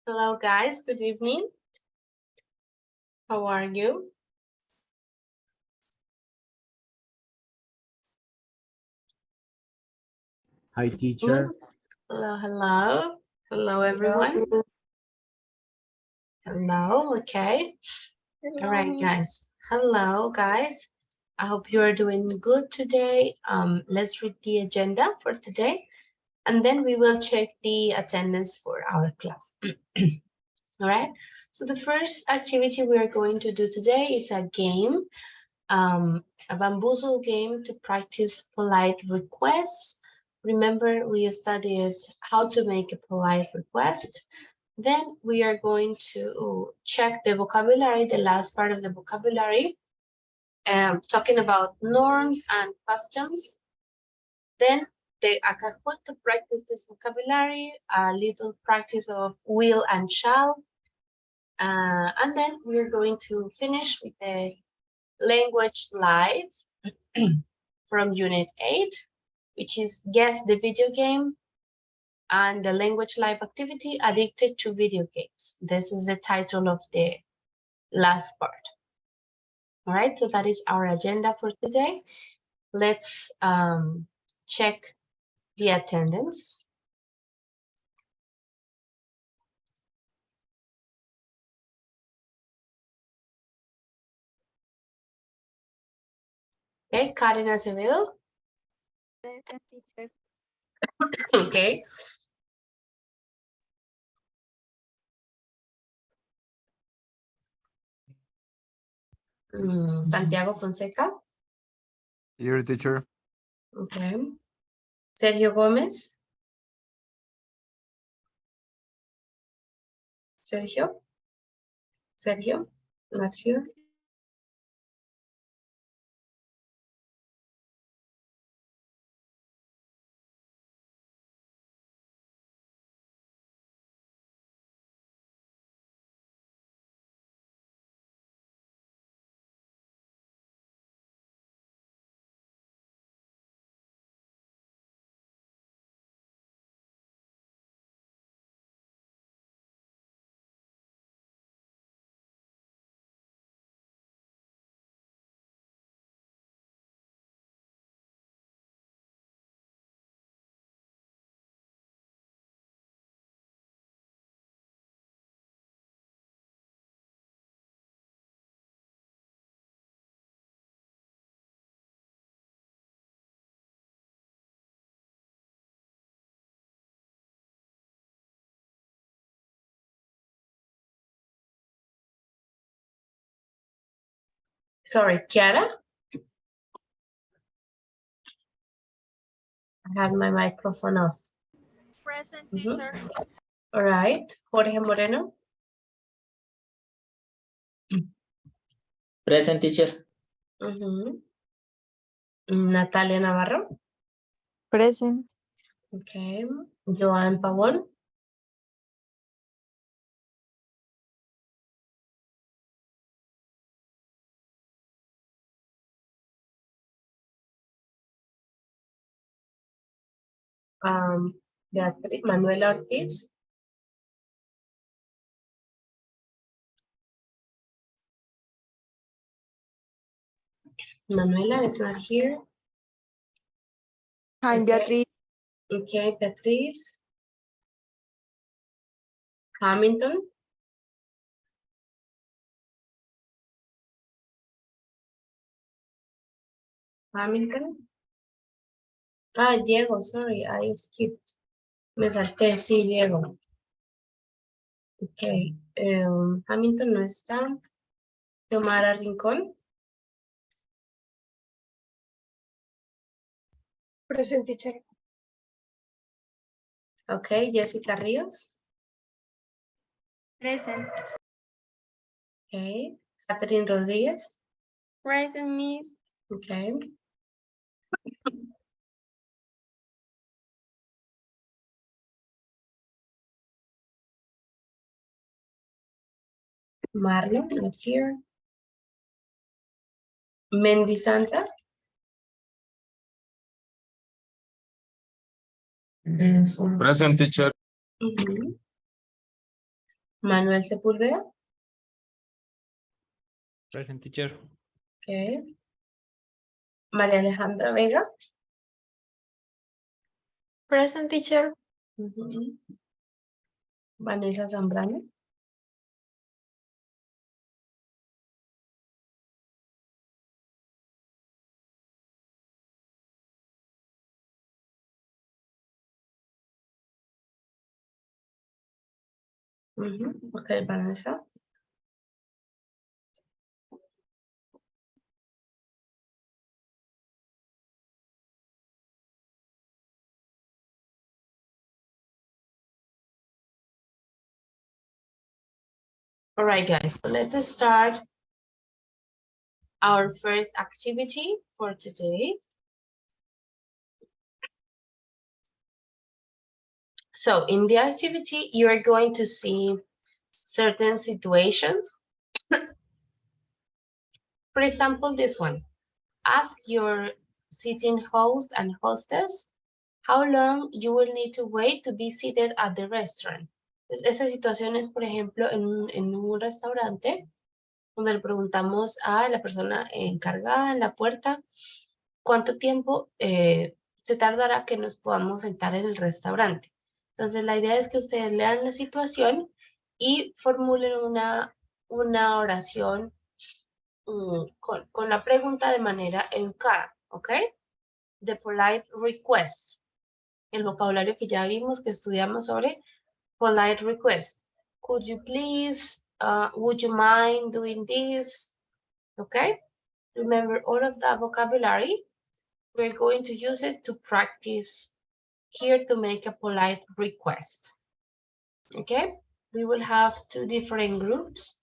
Hello, guys. Good evening. How are you? Hi, teacher. Hello, hello. Hello, everyone. Hello, okay. All right, guys. Hello, guys. I hope you are doing good today. Let's read the agenda for today, and then we will check the attendance for our class. All right. So the first activity we are going to do today is a game, a bamboozle game to practice polite requests. Remember, we studied how to make a polite request. Then we are going to check the vocabulary, the last part of the vocabulary, talking about norms and customs. Then a Kahoot to practice this vocabulary, a little practice of will and shall. And then we're going to finish with the language live from Unit 8, which is Guess the Video Game, and the language live activity, Addicted to Video Games. This is the title of the last part. All right, so that is our agenda for today. Let's check the attendance. Okay, Karen Acevedo. Present, teacher. Okay. Santiago Fonseca. Here, teacher. Okay. Sergio Gómez. Sergio. Sergio, not here. Sorry, Kiara. I have my microphone off. Present, teacher. All right, Jorge Moreno. Present, teacher. Natalia Navarro. Present. Okay. Joan Pavón. Beatriz Manuela Ortiz. Manuela is not here. Hi, Okay. Beatriz. Okay, Beatriz. Hamilton. Hamilton. Ah, Diego, sorry, I skipped. Me salté, sí, Diego. Ok, Hamilton no está. Xiomara Rincón. Present, teacher. Ok, Jessica Ríos. Present. Ok, Catherine Rodríguez. Present, Miss. Ok. Marlon, not here. Mendy Santa. Present, teacher. Manuel Sepúlveda. Present, teacher. Okay. María Alejandra Vega. Present teacher. Ujú. Vanessa Zambrano. Ujú. Okay, Vanessa. All right, guys, so let's start our first activity for today. So in the activity, you are going to see certain situations. For example, this one. Ask your sitting host and hostess how long you will need to wait to be seated at the restaurant. Pues esta situación es, por ejemplo, en un restaurante donde le preguntamos a la persona encargada en la puerta cuánto tiempo se tardará que nos podamos sentar en el restaurante. Entonces, la idea es que ustedes lean la situación y formulen una oración con la pregunta de manera educada, ¿ok? The polite request. El vocabulario que ya vimos, que estudiamos sobre polite request. Could you please, would you mind doing this? Okay? Remember all of that vocabulary. We're going to use it to practice here to make a polite request. Okay? We will have two different groups.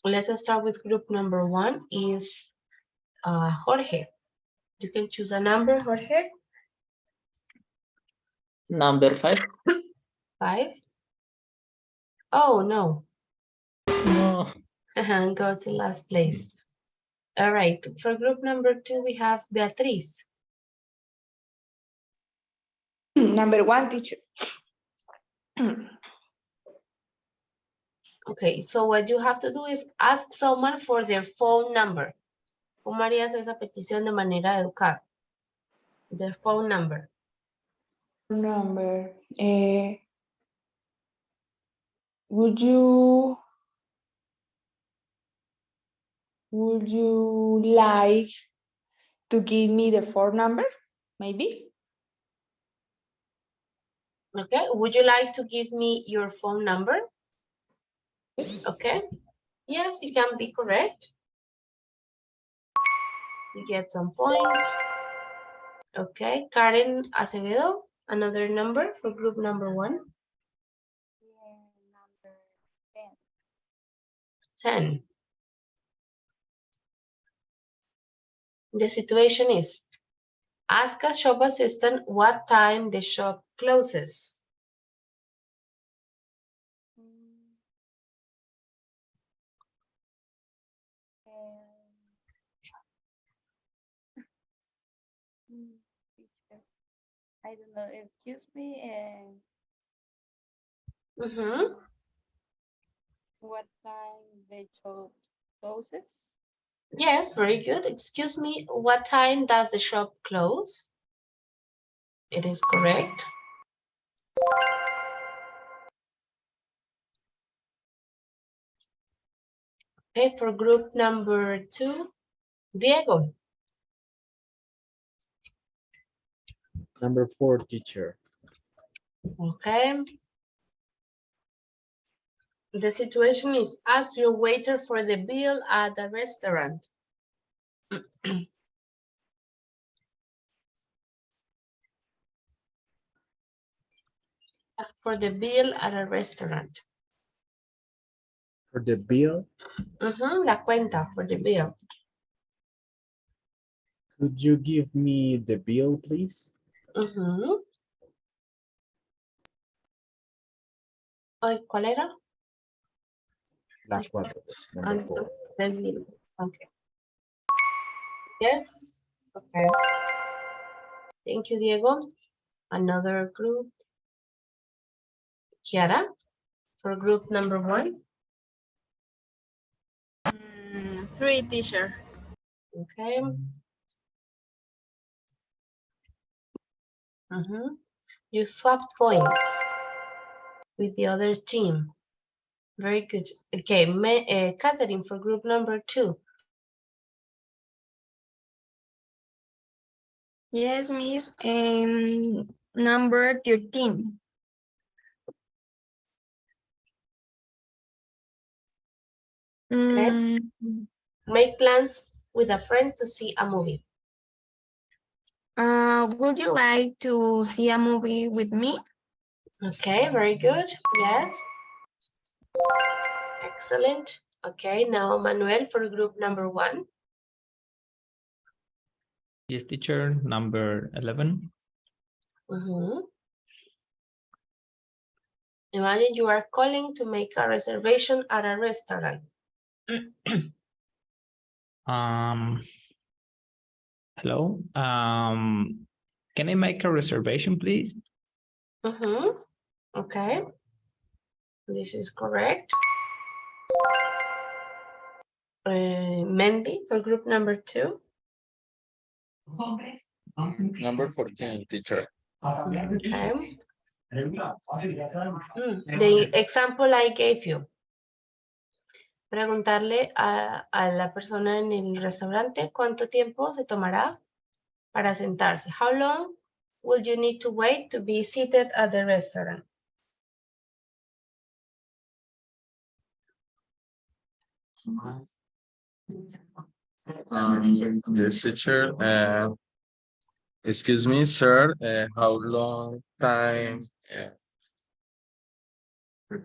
Let's start with group number 1 is Jorge. You can choose a number, Jorge. Number 5. 5. Oh, no. No. Go to last place. All right. For group number 2, we have Beatriz. Number 1, teacher. Okay, so what you have to do is ask someone for their phone number. ¿Cómo harías esa petición de manera educada? Their phone number. Number. Would you like to give me the phone number? Maybe. Okay, would you like to give me your phone number? Okay, yes, you can be correct. You get some points. Okay, Karen Acevedo, another number for group number 1. Number 10. The situation is, ask a shop assistant what time the shop closes. 10. I don't know, excuse me, what time the shop closes? Yes, very good. Excuse me, what time does the shop close? It is correct. Okay, for group number 2, Diego. Number 4, teacher. Okay. The situation is, ask your waiter for the bill at the restaurant. Ask for the bill at a restaurant. For the bill, La cuenta for the bill. could you give me the bill, please? Ay, ¿cuál era? La 4, number 4. Okay. Yes. Okay. Thank you, Diego. Another group. Kiara, for group number 1. 3, teacher. Okay. You swap points with the other team. Very good. Okay, Catherine, for group number 2. Yes, Miss. Number 13. Okay. Make plans with a friend to see a movie. Would you like to see a movie with me? Okay, very good. Yes. Excellent. Okay, now Manuel for group number 1. Yes, teacher. Number 11. Imagine you are calling to make a reservation at a restaurant. Hello. Can I make a reservation, please? Okay, this is correct. Mendy for group number 2. Number 14, teacher. Okay. The example I gave you. Preguntarle a la persona en el restaurante cuánto tiempo se tomará para sentarse. How long will you need to wait to be seated at the restaurant? Yes, teacher. Excuse me, sir. How long time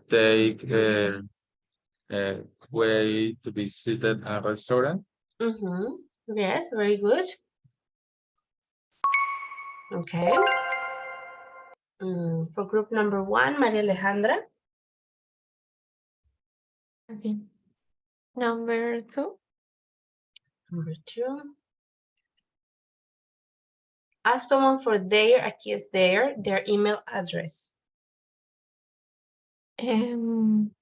take way to be seated at a restaurant? Yes, very good. Okay. For group number 1, Maria Alejandra. Okay. Number 2. Number 2. Ask someone for aquí es their email address. Can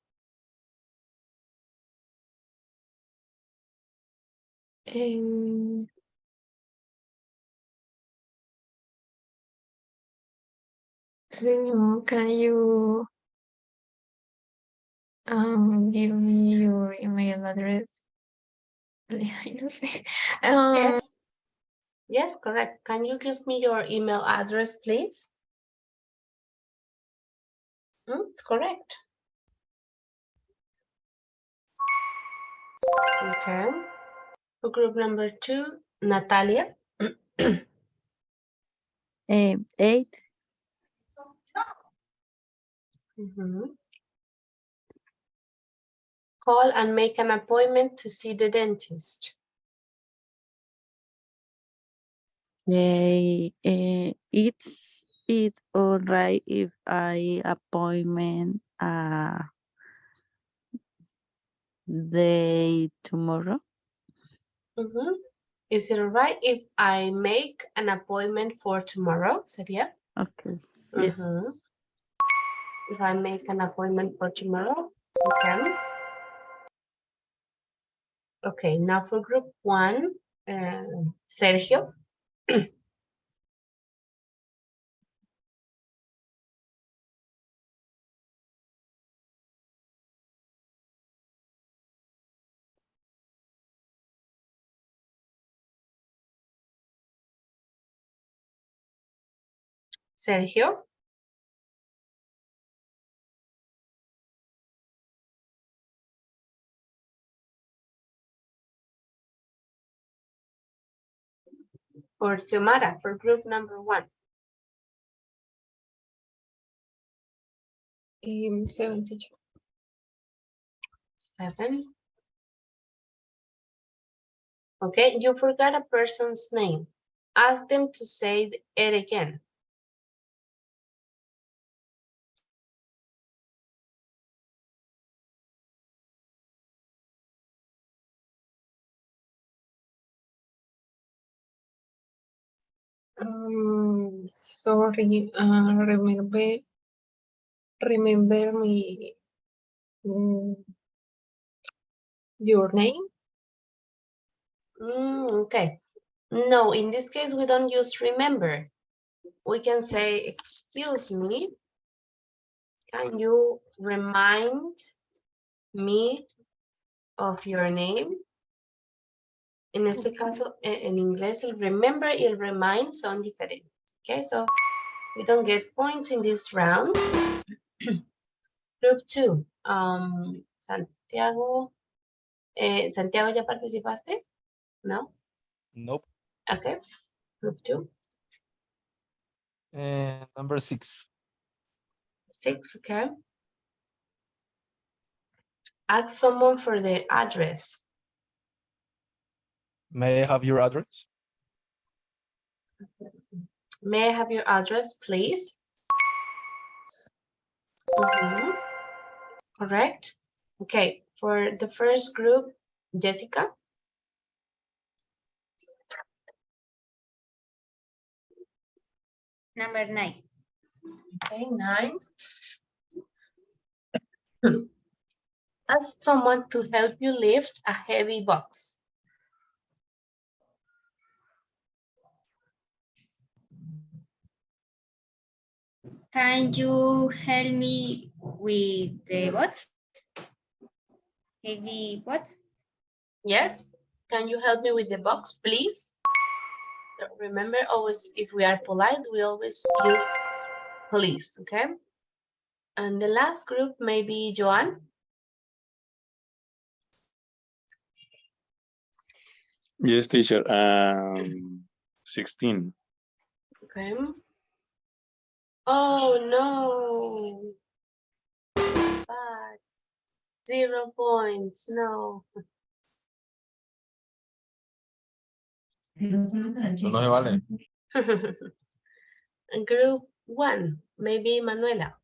you give me your email address? I don't sé. Yes. Yes, correct. Can you give me your email address, please? It's correct. Okay. For group number 2, Natalia. 8. Call and make an appointment to see the dentist. It's all right if I appointment day tomorrow. Is it all right if I make an appointment for tomorrow? Sería? Okay. Yes. If I make an appointment for tomorrow, okay. Okay, now for group 1, Sergio. Sergio. Or Xiomara for group number 1. 7, teacher. 7. Okay, you forgot a person's name. Ask them to say it again. Sorry, remember me your name? Okay. No, in this case, we don't use remember. We can say, excuse me, can you remind me of your name? En este caso, en inglés, el remember y el remind son diferentes. Okay, so we don't get points in this round. Group 2. Santiago. Santiago, ¿ya participaste? No? Nope. Okay. Group 2. Number 6. 6, okay. Ask someone for the address. May I have your address? May I have your address, please? Correct. Okay, for the first group, Jessica. Number 9. Okay, 9. Ask someone to help you lift a heavy box. Can you help me with the bots? Heavy bots? Yes. Can you help me with the box, please? So remember, always, if we are polite, we always use please, okay? And the last group may be Joanne. Yes, teacher. 16. Okay. Oh no. Bad. 0 points. No. No se vale. Group 1, maybe Manuela.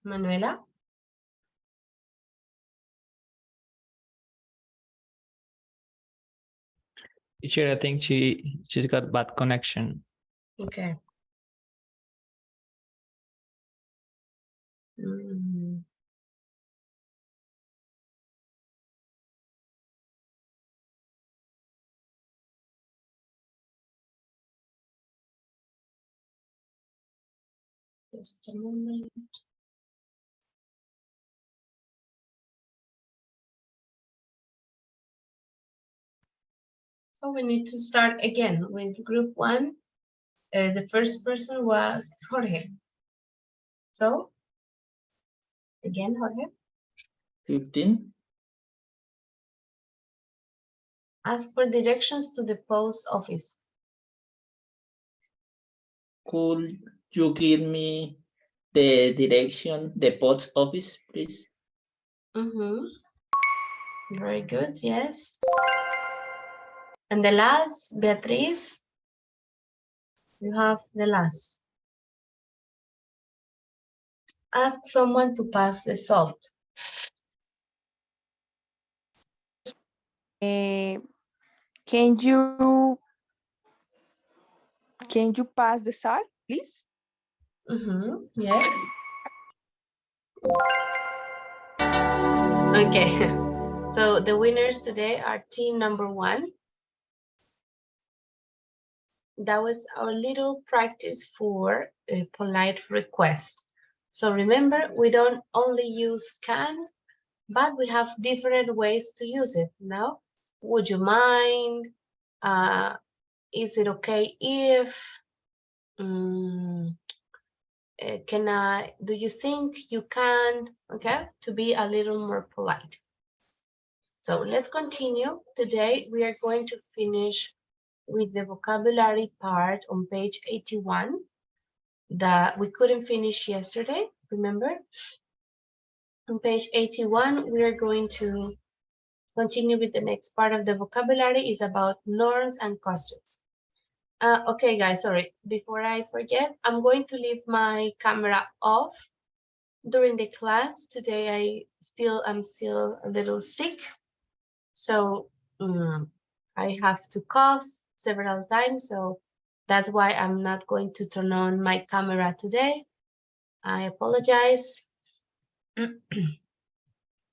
Manuela. Teacher, I think she's got bad connection. Okay. Just a moment. So we need to start again with group 1. The first person was Jorge. So, again, Jorge. 15. Ask for directions to the post office. Could you give me the direction, the post office, please? Very good, yes. And the last, Beatriz. You have the last. Ask someone to pass the salt. Can you pass the salt, please? Yeah. Okay. So the winners today are team number 1. That was our little practice for a polite request. So remember, we don't only use can, but we have different ways to use it. Now, would you mind? Is it okay if? Do you think you can? Okay, to be a little more polite. So let's continue. Today, we are going to finish with the vocabulary part on page 81 that we couldn't finish yesterday, remember? On page 81, we are going to continue with the next part of the vocabulary. Is about norms and customs. Okay, guys, sorry. Before I forget, I'm going to leave my camera off during the class today. I'm still a little sick, so I have to cough several times, so that's why I'm not going to turn on my camera today. I apologize.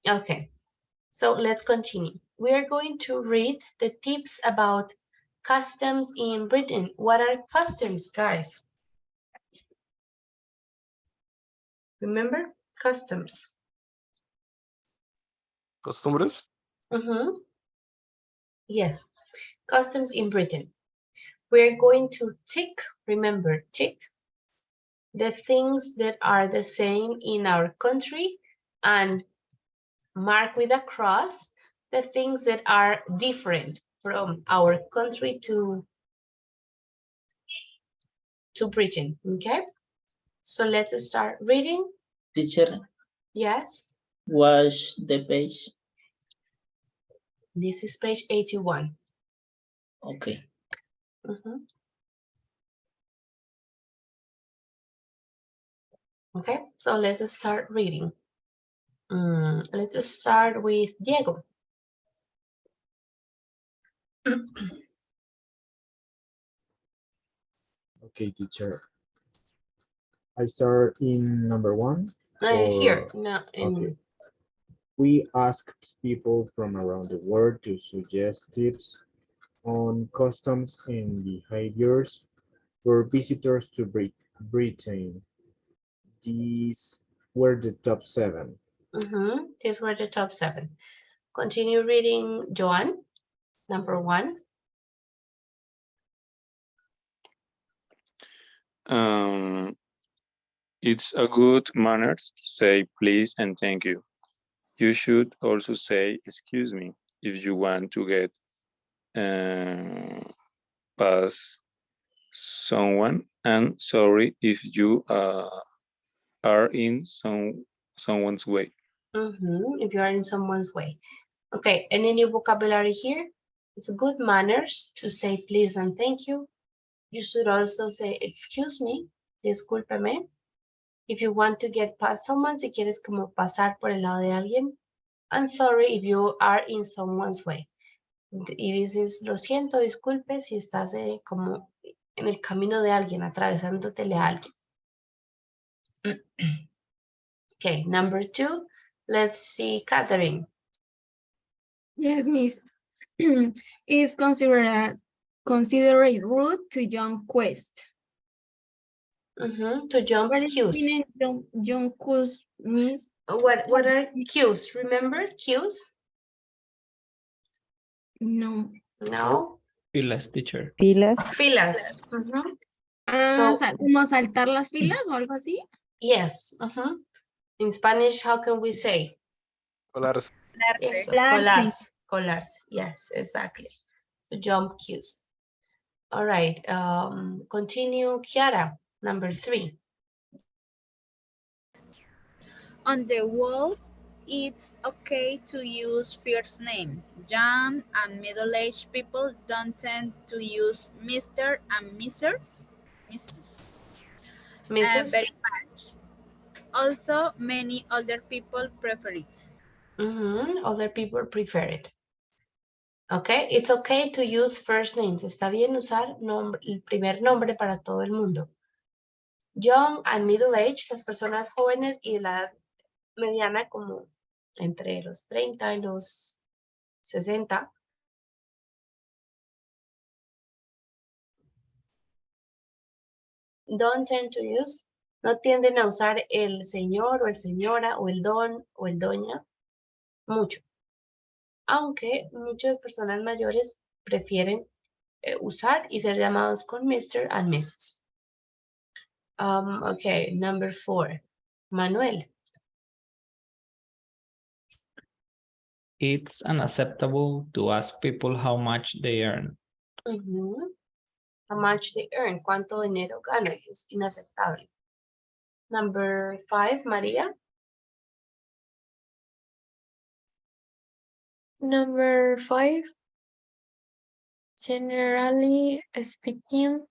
Okay, so let's continue. We are going to read the tips about customs in Britain. What are customs, guys? Remember? Customs. Costumbres. Yes, customs in Britain. We're going to tick, remember, tick, the things that are the same in our country and mark with a cross the things that are different from our country to Britain, okay? So let's start reading. Teacher, Yes, watch the page. this is page 81. Okay. Okay, so let's start reading. Let's start with Diego. Okay, teacher. I start in number 1. Here, or- no, Okay. We asked people from around the world to suggest tips on customs and behaviors for visitors to Britain. These were the top 7. These were the top 7. Continue reading, Joan, number 1. It's a good manners to say please and thank you. You should also say excuse me if you want to get past someone, and sorry if you are in someone's way. If you are in someone's way. Okay, any new vocabulary here? It's good manners to say please and thank you. You should also say excuse me, discúlpeme. If you want to get past someone, si quieres como pasar por el lado de alguien. I'm sorry if you are in someone's way. Y dices, lo siento, disculpe si estás como en el camino de alguien, atravesándotele a alguien. Okay, number 2. Let's see, Catherine. Yes, miss. Is considered rude to jump quest. To jump queues. Jump quest, miss? What are queues? Remember queues? No. No. Filas, teacher. Filas. Filas. ¿Como saltar las filas o algo así? Yes. In Spanish, how can we say? Colarse. Yes, colarse. Yes, exactly. To jump queues. All right. Continue, Kiara. Number 3. On the wall, it's okay to use first name. Young and middle-aged people don't tend to use Mr. and Mrs. Very much. Although many older people prefer it. Other people prefer it. Okay, it's okay to use first names. Está bien usar el primer nombre para todo el mundo. Young and middle age, las personas jóvenes y la edad mediana como entre los 30 y los 60. Don't tend to use, no tienden a usar el señor o el señora o el don o el doña mucho. Aunque muchas personas mayores prefieren usar y ser llamados con Mr. and Mrs. Okay, number 4. Manuel. It's unacceptable to ask people how much they earn. How much they earn, cuánto dinero ganan, es inaceptable. Number 5, María. Number 5. Generally speaking,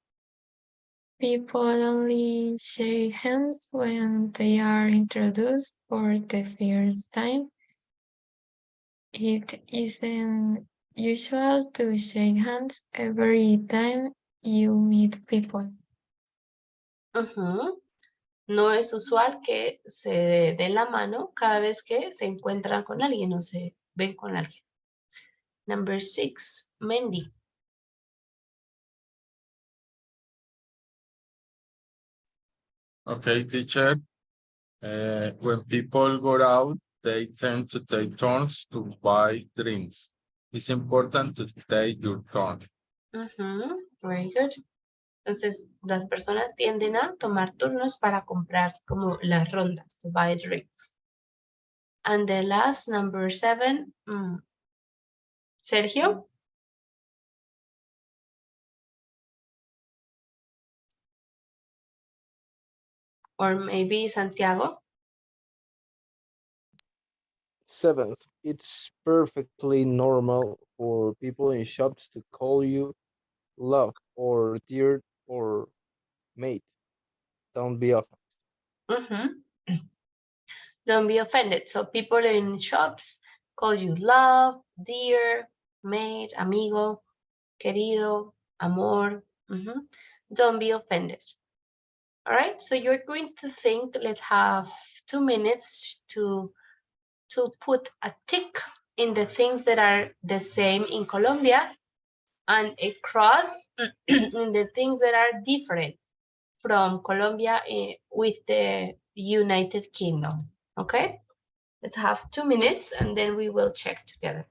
People only shake hands when they are introduced for the first time. It isn't usual to shake hands every time you meet people. No es usual que se den la mano cada vez que se encuentran con alguien o se ven con alguien. Number 6, Mandy. Okay, teacher. When people go out, they tend to take turns to buy drinks. It's important to take your turn. Very good. Entonces, las personas tienden a tomar turnos para comprar como las rondas, to buy drinks. And the last, number 7, Sergio. Or maybe Santiago. 7th, it's perfectly normal for people in shops to call you love or dear or mate. Don't be offended. Don't be offended. So people in shops call you love, dear, mate, amigo, querido, amor. Don't be offended. All right, so you're going to think, let's have 2 minutes to put a tick in the things that are the same in Colombia and a cross in the things that are different from Colombia with the United Kingdom. Okay, let's have 2 minutes and then we will check together.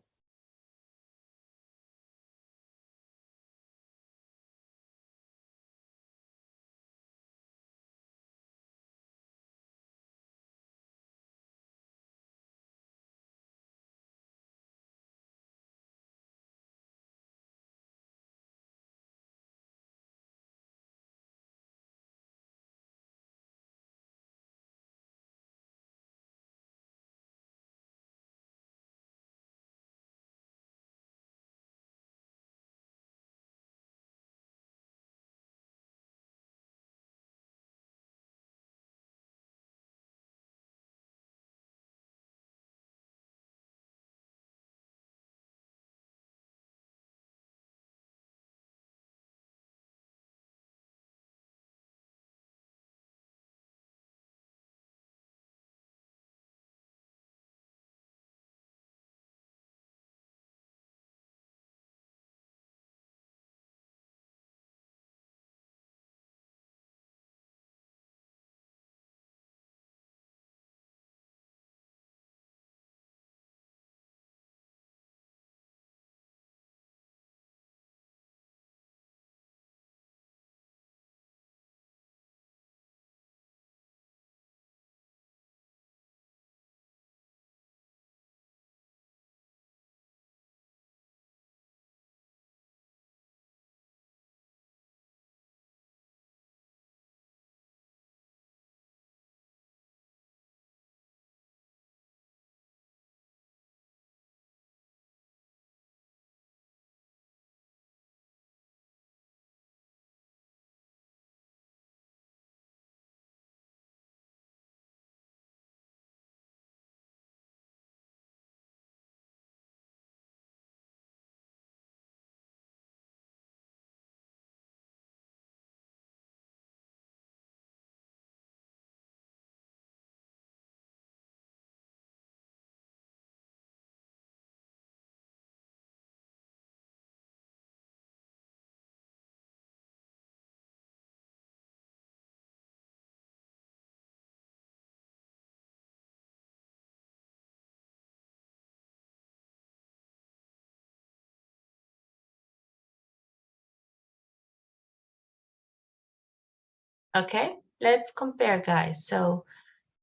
Okay, let's compare, guys. So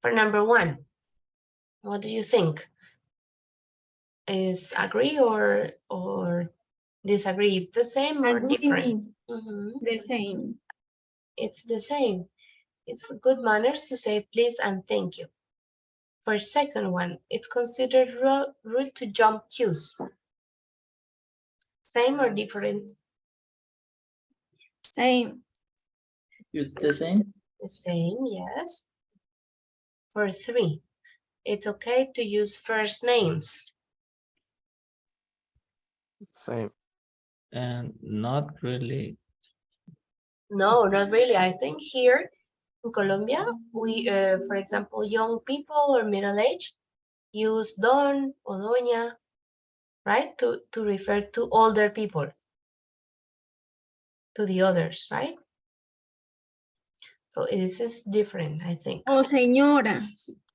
for number 1, what do you think? Is agree or disagree? The same or different? The same. It's the same. It's good manners to say please and thank you. For second one, it's considered rude to jump queues. Same or different? Same. It's the same. The same, yes. For 3, it's okay to use first names. Same. And not really. No, not really. I think here in Colombia, we, for example, young people or middle-aged use don or doña, right? To refer to older people, to the others, right? So this is different, I think. O señora.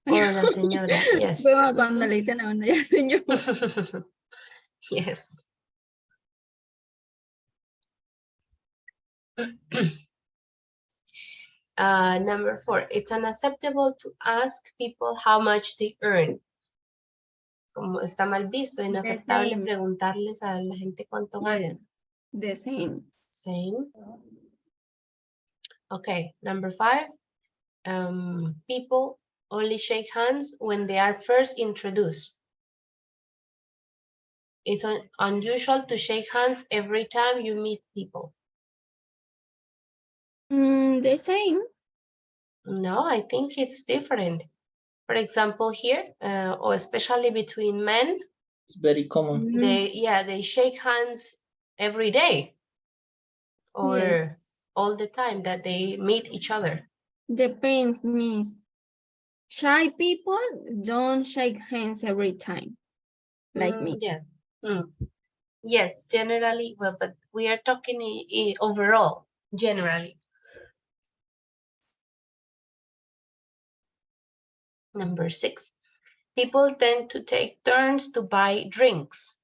O la señora, yes. Bueno, cuando le dicen a una ya señora. Yes. Number 4, it's unacceptable to ask people how much they earn. Como está mal visto, inaceptable same. preguntarles a la gente cuánto ganan. Yes. The same. Same. Okay, number 5, people only shake hands when they are first introduced. It's unusual to shake hands every time you meet people. The same. No, I think it's different. For example, here, or especially between men, It's very common. they shake hands every day or Yes. all the time that they meet each other. Depends, means shy people don't shake hands every time, like me. Yeah. Yes, generally, well, but we are talking overall, generally. Number 6, people tend to take turns to buy drinks.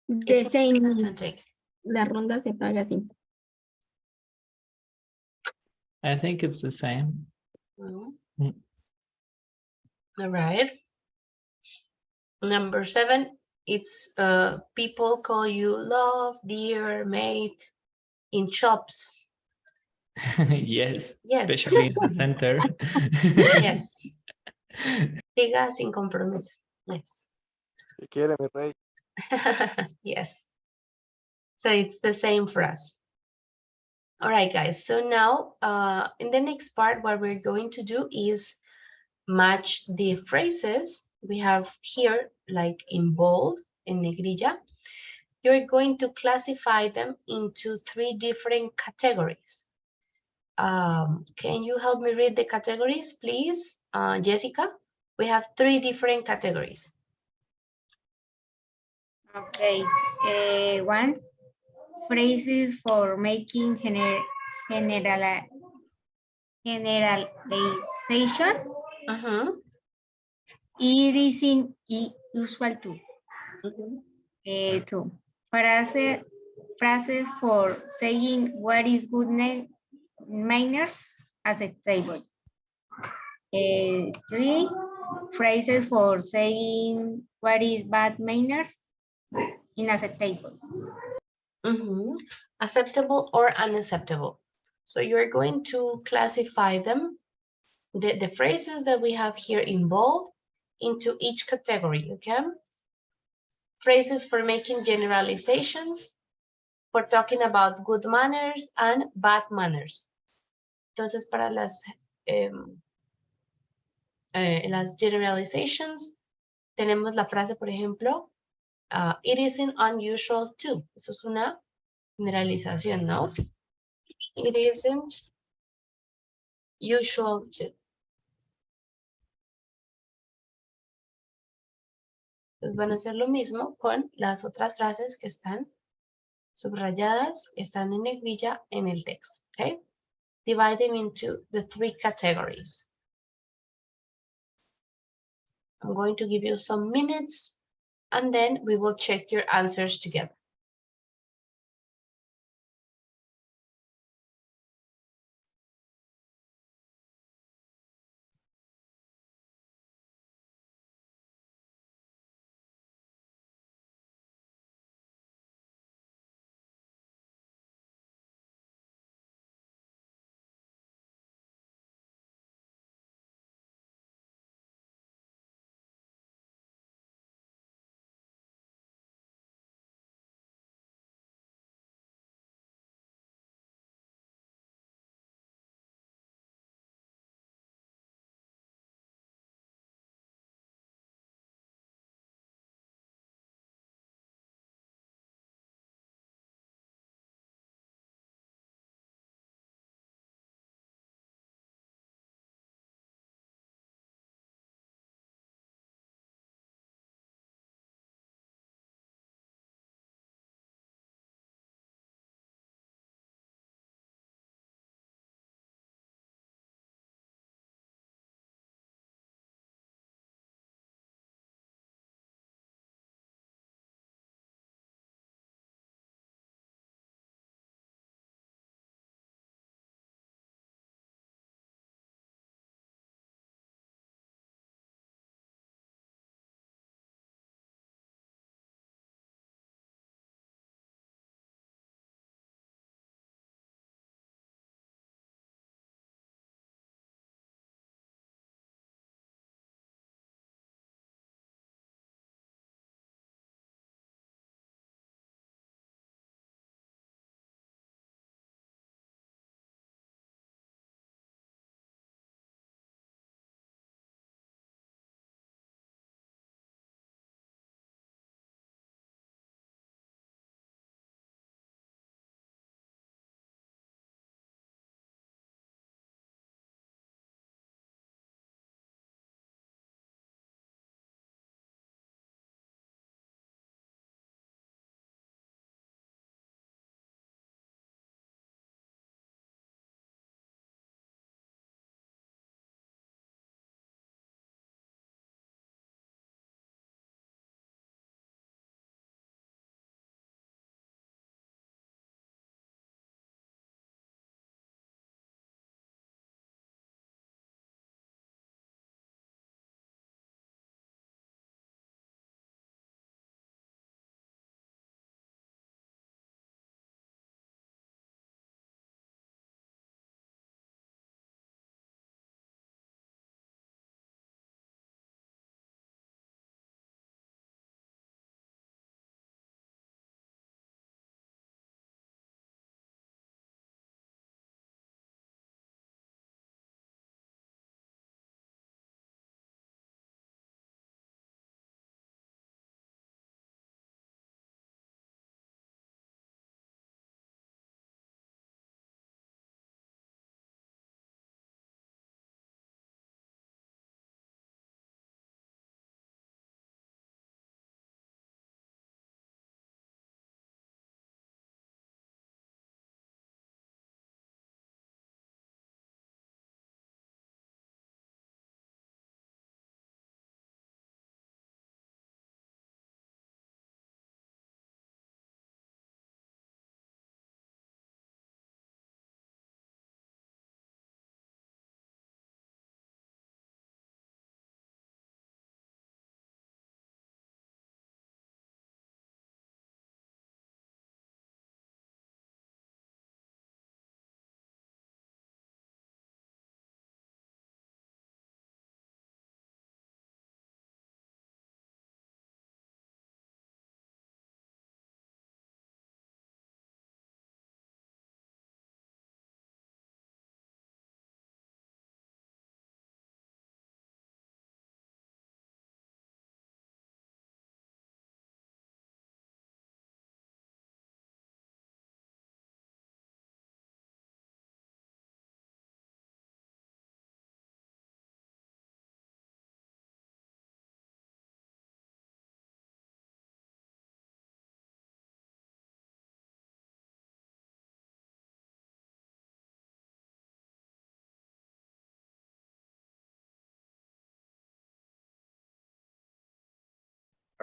The It's same important to means take. la ronda se paga así. I think it's the same. Mm. All right. Number 7, it's people call you love, dear, mate in shops. Yes, Yes. especially in the center. Yes. Diga sin compromiso. Yes. ¿Qué quiere, mi rey? Yes. So it's the same for us. All right, guys. So now in the next part, what we're going to do is match the phrases we have here, like in bold, in negrilla. You're going to classify them into 3 different categories. Can you help me read the categories, please, Jessica? We have 3 different categories. Okay. 1, phrases for making generalizations. It is usual too. 2, phrases for saying what is good manners acceptable. 3, phrases for saying what is bad manners unacceptable. Acceptable or unacceptable. So you're going to classify them, the phrases that we have here in bold, into each category, okay? Phrases for making generalizations, for talking about good manners and bad manners. Entonces, para las generalizations, tenemos la frase, por ejemplo, it isn't unusual to. Eso es una generalización, ¿no? It isn't usual to. Pues van a hacer lo mismo con las otras frases que están subrayadas, están en negrilla en el texto, okay? Divide them into the 3 categories. I'm going to give you some minutes and then we will check your answers together.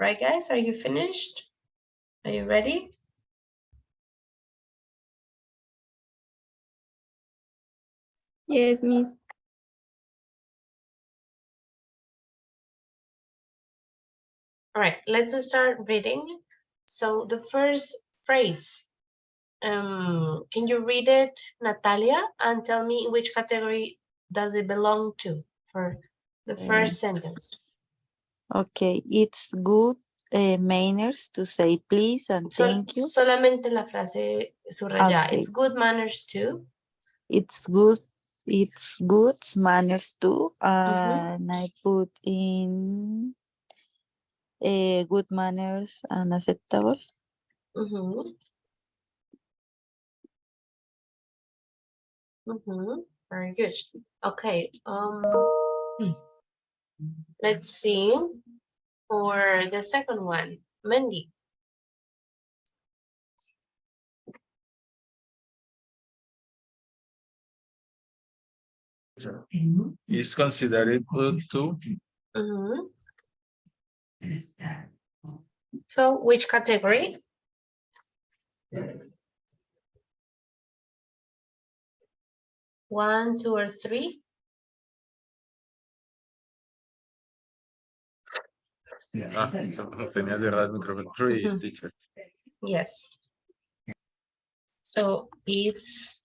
All right, guys, are you finished? Are you ready? Yes, Miss. All right, let's start reading. So the first phrase, can you read it, Natalia, and tell me which category does it belong to for the first sentence? Okay, it's good manners to say please and thank you. Solamente la frase subrayada. Okay. It's good manners too. It's good manners too. And I put in good manners unacceptable. Very good. Okay. Let's see for the second one, Mandy. Is considered good too. So which category? One, two, or three? Tenía cerrado el micrófono. Three, teacher. Yes. So it's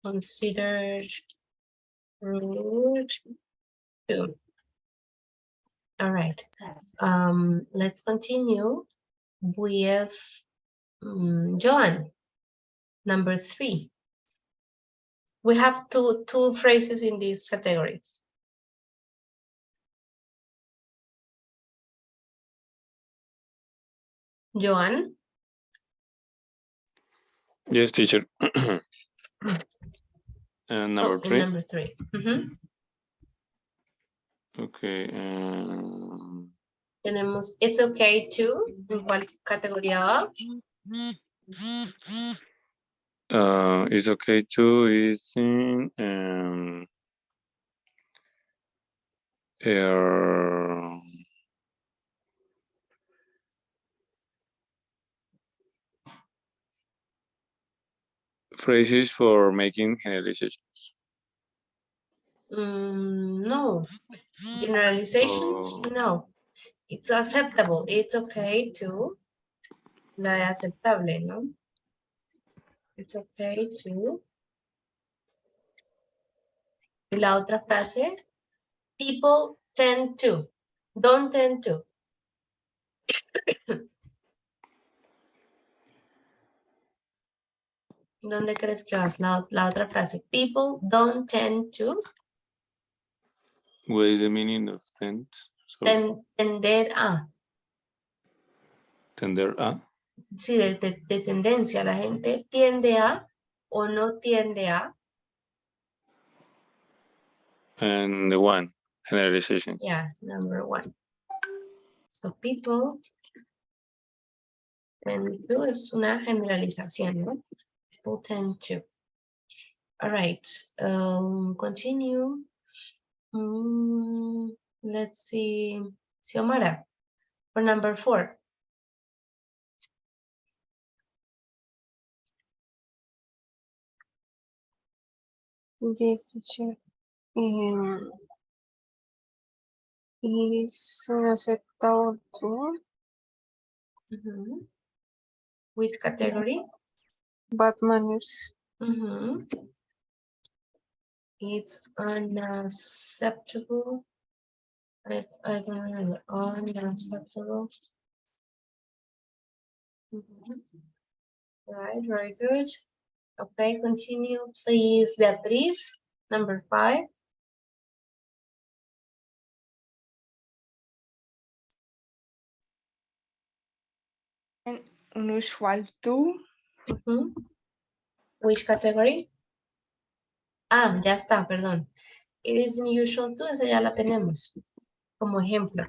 considered rude too. All right. Let's continue with Joan, number 3. We have two phrases in this category. Joan? Yes, teacher. Number 3. Number 3. Okay. Tenemos it's okay to. ¿En cuál categoría va? It's okay to is in phrases for making generalizations. No. Generalizations, no. It's acceptable. It's okay to. La de aceptable, ¿no? It's okay to. Y la otra frase, people tend to. Don't tend to. ¿Dónde crees que vas? La otra frase, people don't tend to. What is the meaning of tend? Tender a. Tender a. Sí, de tendencia. La gente tiende a o no tiende a. And the one, generalizations. Yeah, number 1. So people tend to es una generalización, ¿no? People tend to. All right, continue. Let's see, Xiomara, for number 4. Yes, teacher. Is unacceptable too. Which category? Bad manners. It's unacceptable. I don't remember. Unacceptable. Right, very good. Okay, continue, please, Beatriz, number 5. Unusual too. Which category? Ah, ya está, perdón. It is unusual too, esa ya la tenemos como ejemplo.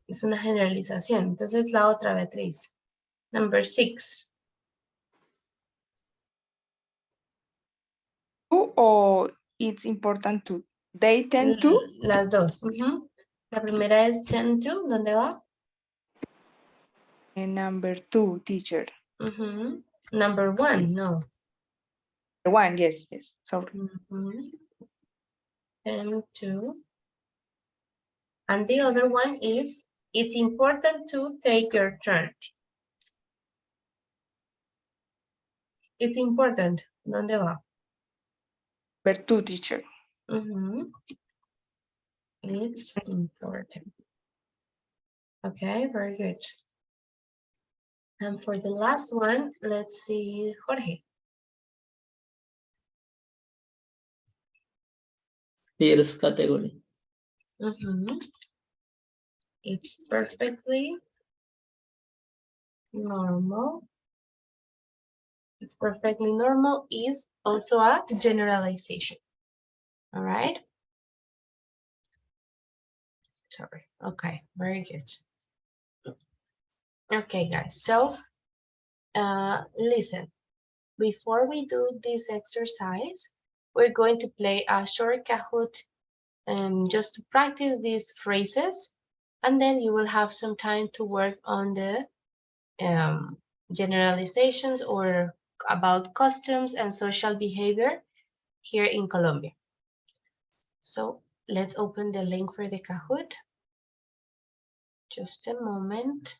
Es una generalización. Entonces la otra, Beatriz. Number 6. Or it's important to. They tend to. Las dos. La primera es tend to, ¿dónde va? Number 2, teacher. Number 1, no. 1, yes, sorry. Then 2. And the other one is, it's important to take your turn. It's important. ¿Dónde va? Number 2, teacher. It's important. Okay, very good. And for the last one, let's see, Jorge. First category. It's perfectly normal. It's perfectly normal is also a generalization. All right. Sorry. Okay, very good. Okay, guys. So, listen. Before we do this exercise, we're going to play a short Kahoot just to practice these phrases, and then you will have some time to work on the generalizations or about customs and social behavior here in Colombia. So let's open the link for the Kahoot. Just a moment.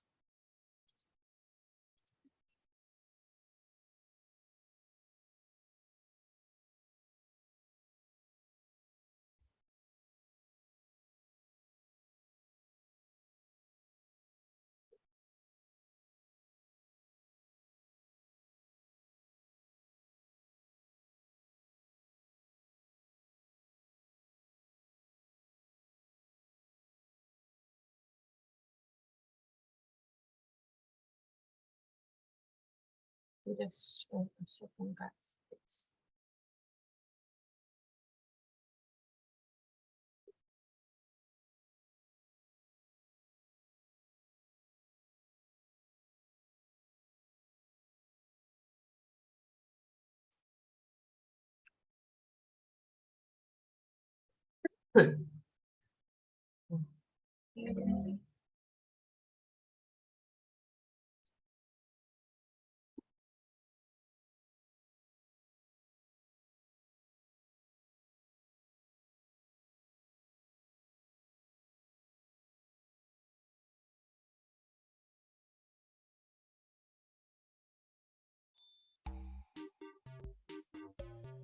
Just a second, guys, please.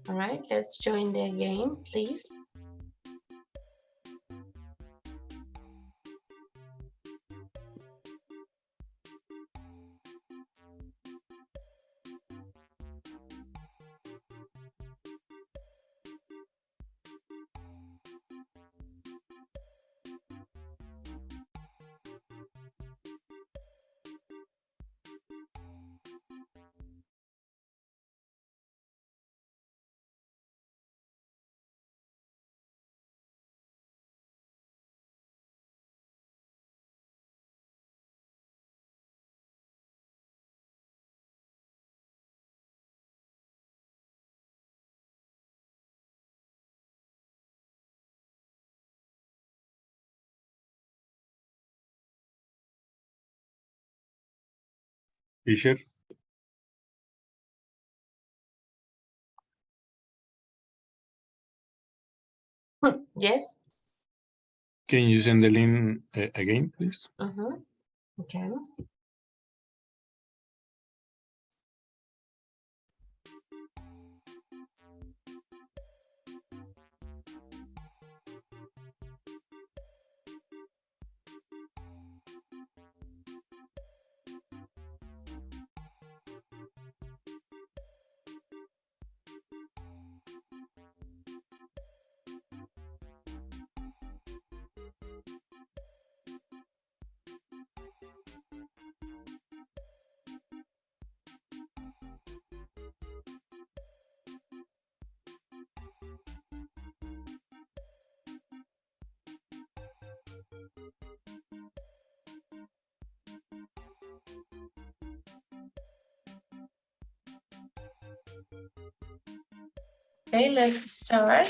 All right, let's join the game, please. Fisher, Yes. can you send the link again, please? Okay. Okay, let's start.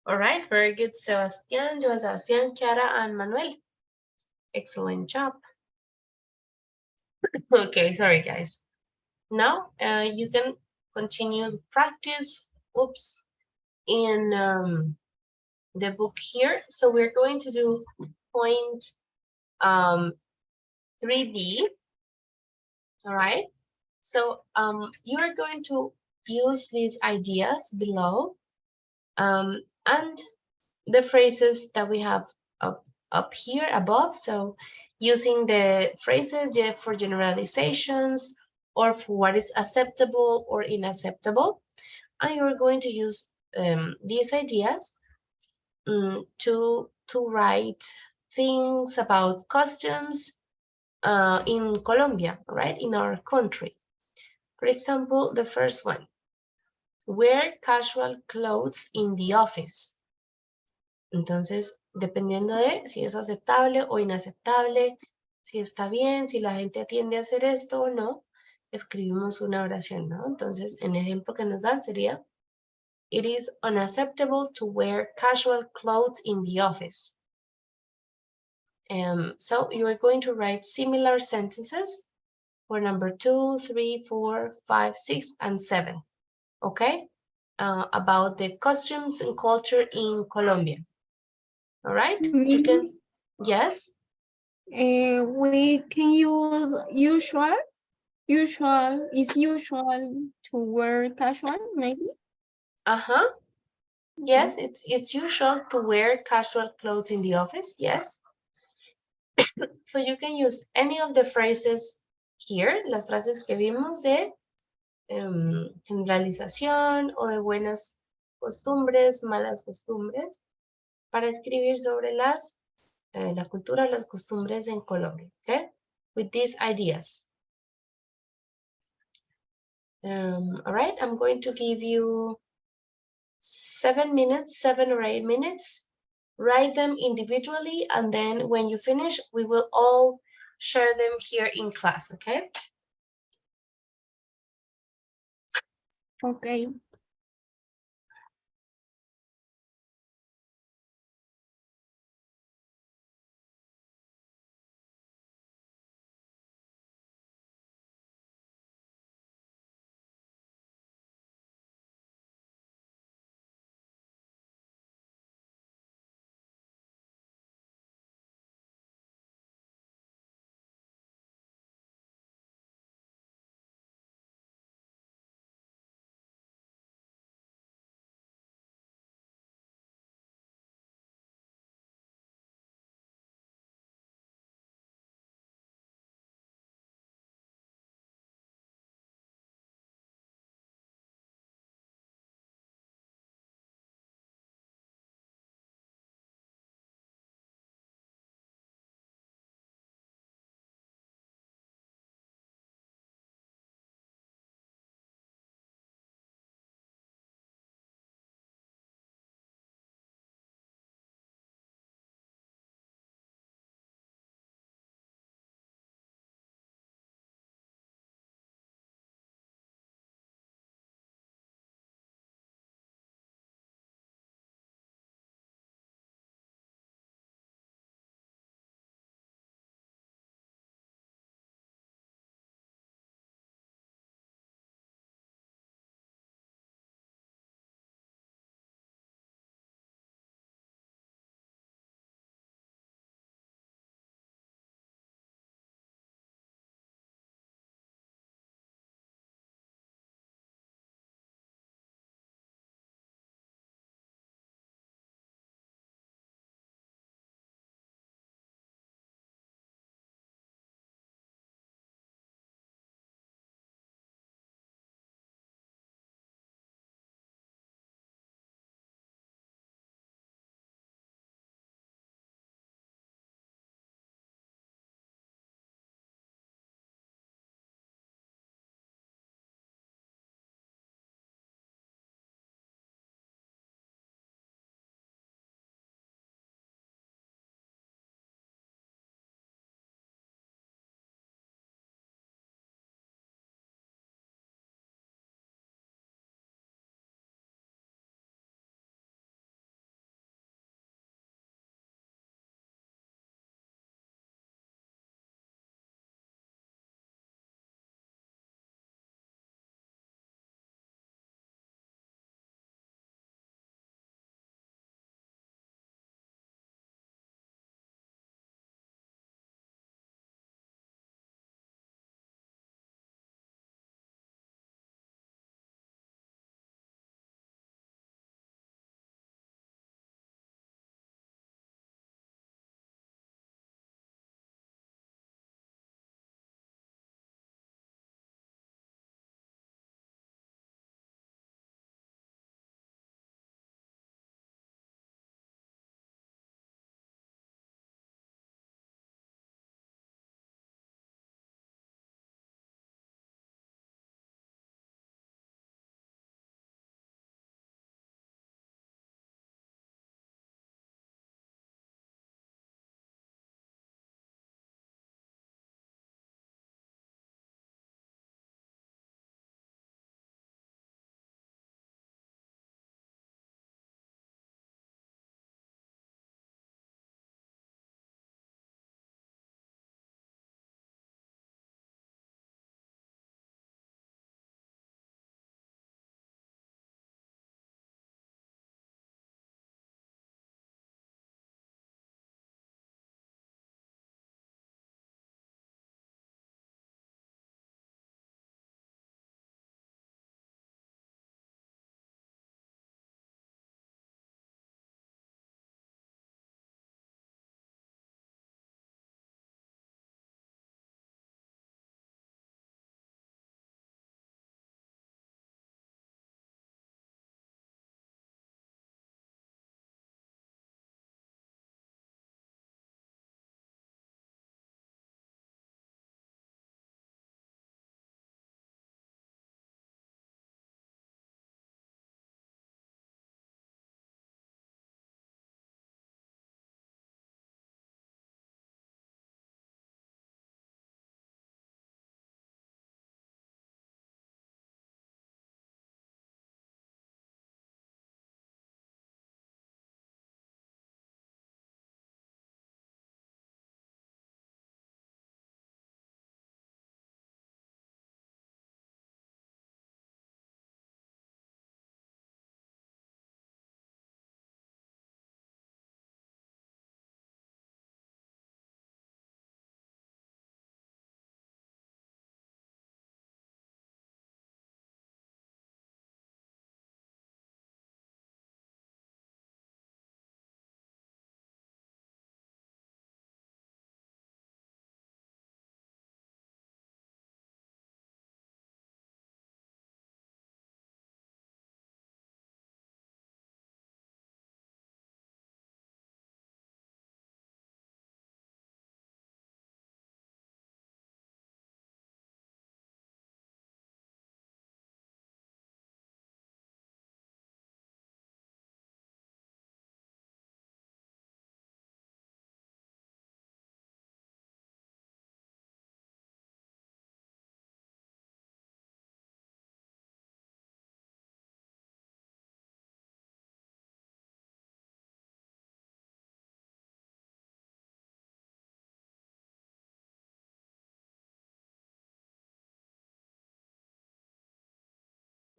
All right, very good, Sebastián, Joan Sebastián, Chiara, and Manuel. Excellent job. Okay, sorry, guys. Now you can continue the practice. Oops, in the book here. So we're going to do point 3D. All right. So you are going to use these ideas below and the phrases that we have up here above. So using the phrases for generalizations or for what is acceptable or unacceptable. And you're going to use these ideas to write things about costumes in Colombia, right? In our country. For example, the first one, wear casual clothes in the office. Entonces, dependiendo de si es aceptable o inaceptable, si está bien, si la gente tiende a hacer esto o no, escribimos una oración, ¿no? Entonces, el ejemplo que nos dan sería, it is unacceptable to wear casual clothes in the office. So you are going to write similar sentences for number 2, 3, 4, 5, 6, and 7. Okay? About the costumes and culture in Colombia. All right? You can, yes? We can use usual. It's usual to wear casual, maybe? Uh-huh. Yes, it's usual to wear casual clothes in the office, yes. So you can use any of the phrases here, las frases que vimos de generalización o de buenas costumbres, malas costumbres, para escribir sobre la cultura, las costumbres en Colombia, okay? With these ideas. All right, I'm going to give you 7 minutes, 7 or 8 minutes. Write them individually, and then when you finish, we will all share them here in class, okay? Okay.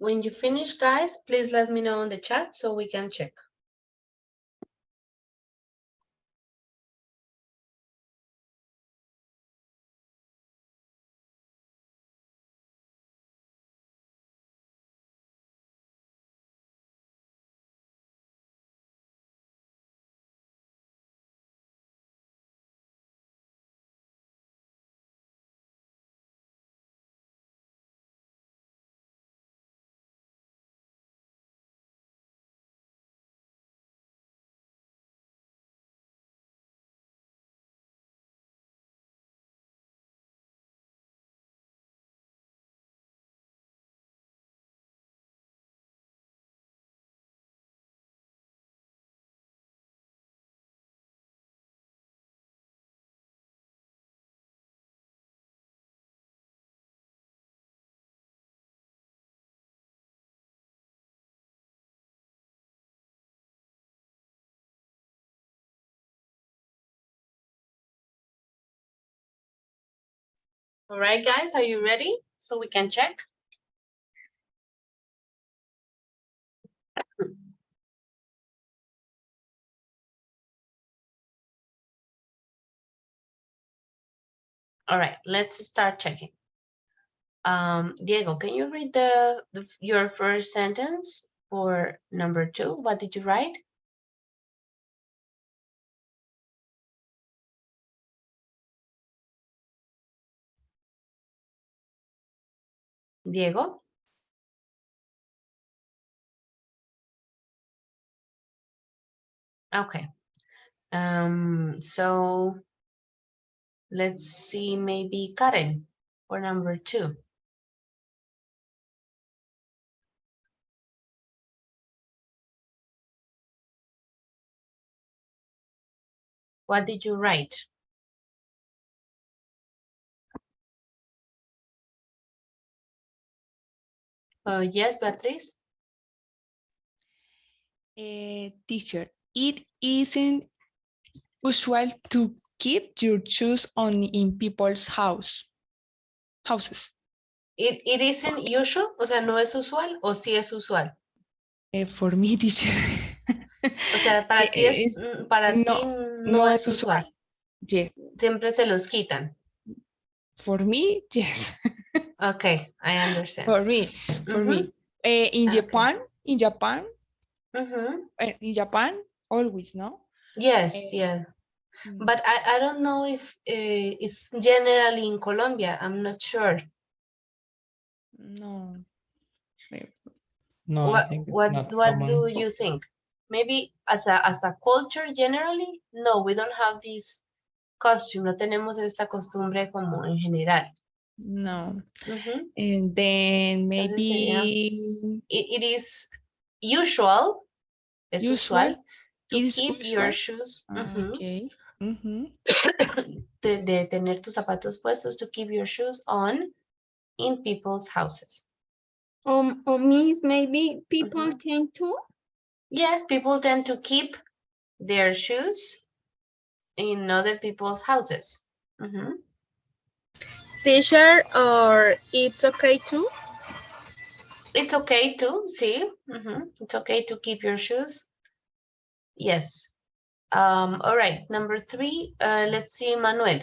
When you finish, guys, please let me know in the chat so we can check. All right, guys, are you ready? So we can check. All right, let's start checking. Diego, can you read your first sentence for number 2? What did you write? Diego? Okay. So let's see, maybe Karen for number 2. What did you write? Yes, Beatriz? Teacher, it isn't usual to keep your shoes on in people's houses. It isn't usual, o sea, no es usual o sí es usual. For me, teacher. O sea, para ti ti no es usual. Yes. Siempre se los quitan. For me, yes. Okay, I understand. For me. In Japan, in Japan, always, no? Yes, yeah. But I don't know if it's generally in Colombia. I'm not sure. No, What I think it's what not what common. do you think? Maybe as a culture generally, no, we don't have this costume. No tenemos esta costumbre como en general. No. And then maybe it is usual. Es usual to keep your shoes. Okay. De tener tus zapatos puestos, to keep your shoes on in people's houses. Or means maybe people tend to? Yes, people tend to keep their shoes in other people's houses. Teacher, or it's okay to? It's okay to, see? It's okay to keep your shoes. Yes. All right, number 3, let's see, Manuel.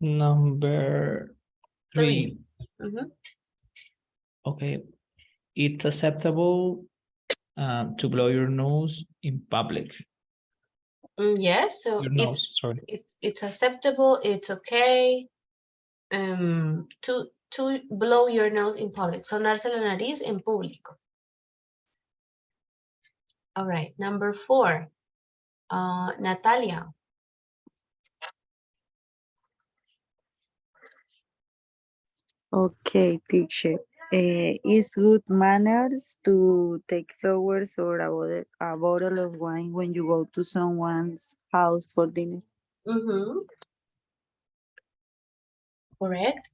Number 3. Mm-hmm. Okay. It's acceptable to blow your nose in public. Yes, so Your nose, it's acceptable, it's okay to blow your nose in public, sonarse la nariz en público. All right, number 4, Natalia. Okay, teacher. It's good manners to take flowers or a bottle of wine when you go to someone's house for dinner. Correct.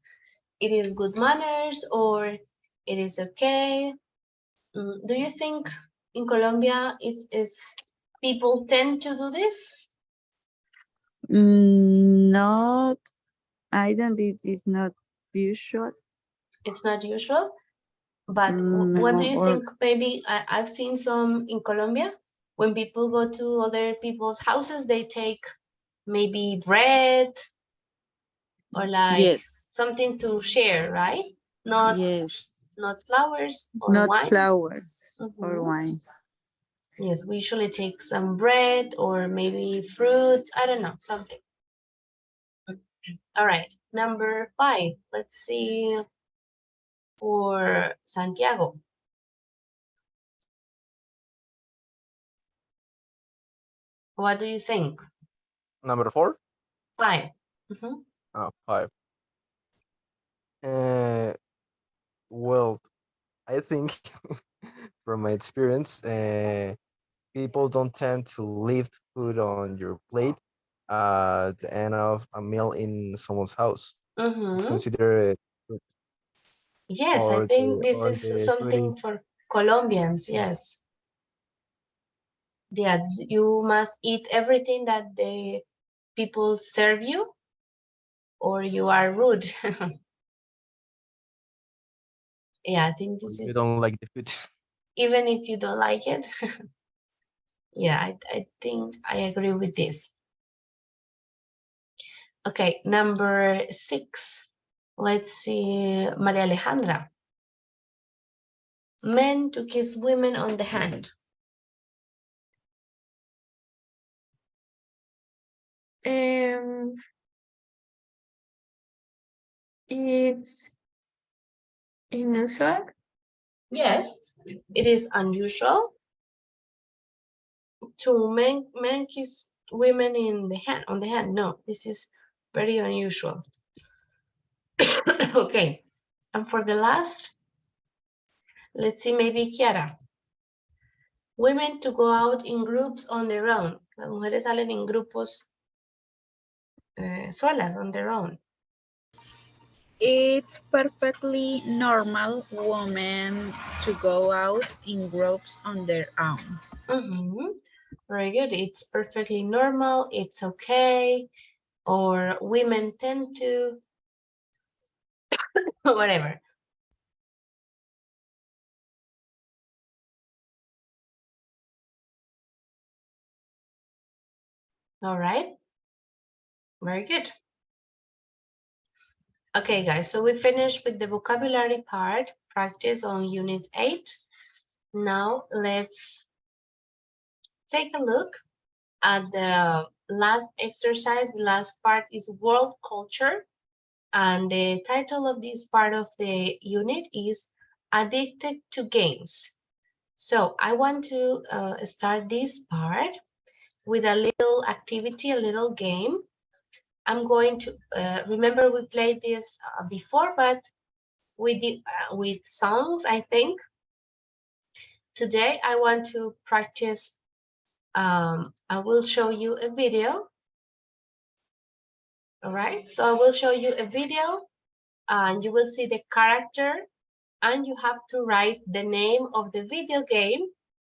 It is good manners or it is okay. Do you think in Colombia is people tend to do this? Not, I don't think it's not usual. It's not usual, but what do No, you or think? Maybe I've seen some in Colombia. When people go to other people's houses, they take maybe bread or like yes, something to share, right? Not yes, not flowers or not wine. flowers or Mhm. wine. Yes, we usually take some bread or maybe fruit. I don't know, something. All right, number 5. Let's see for Santiago. What do you think? Number 4? 5. Mhm. 5. Well, I think from my experience, people don't tend to leave food on your plate at the end of a meal in someone's house. It's Mhm. considered food, Yes, I think this or is the food something is for Colombians. Yes. Yeah, you must eat everything that the people serve you or you are rude. Yeah, I think this you is don't like the food. even if you don't like it. Yeah, I think I agree with this. Okay, number 6. Let's see, Maria Alejandra. Men to kiss women on the hand. It's unusual. Yes, it is unusual to men kiss women in the hand on the hand. No, this is very unusual. Okay, and for the last, let's see, maybe Kiara. Women to go out in groups on their own. Las mujeres salen en grupos solas, on their own. It's perfectly normal women to go out in groups on their own. Very good. It's perfectly normal. It's okay. Or women tend to, whatever. All right. Very good. Okay, guys. So we finished with the vocabulary part, practice on Unit 8. Now let's take a look at the last exercise. The last part is world culture. And the title of this part of the unit is Addicted to Games. So I want to start this part with a little activity, a little game. I'm going to, remember we played this before, but we did with songs, I think. Today I want to practice, I will show you a video. All right, so I will show you a video and you will see the character and you have to write the name of the video game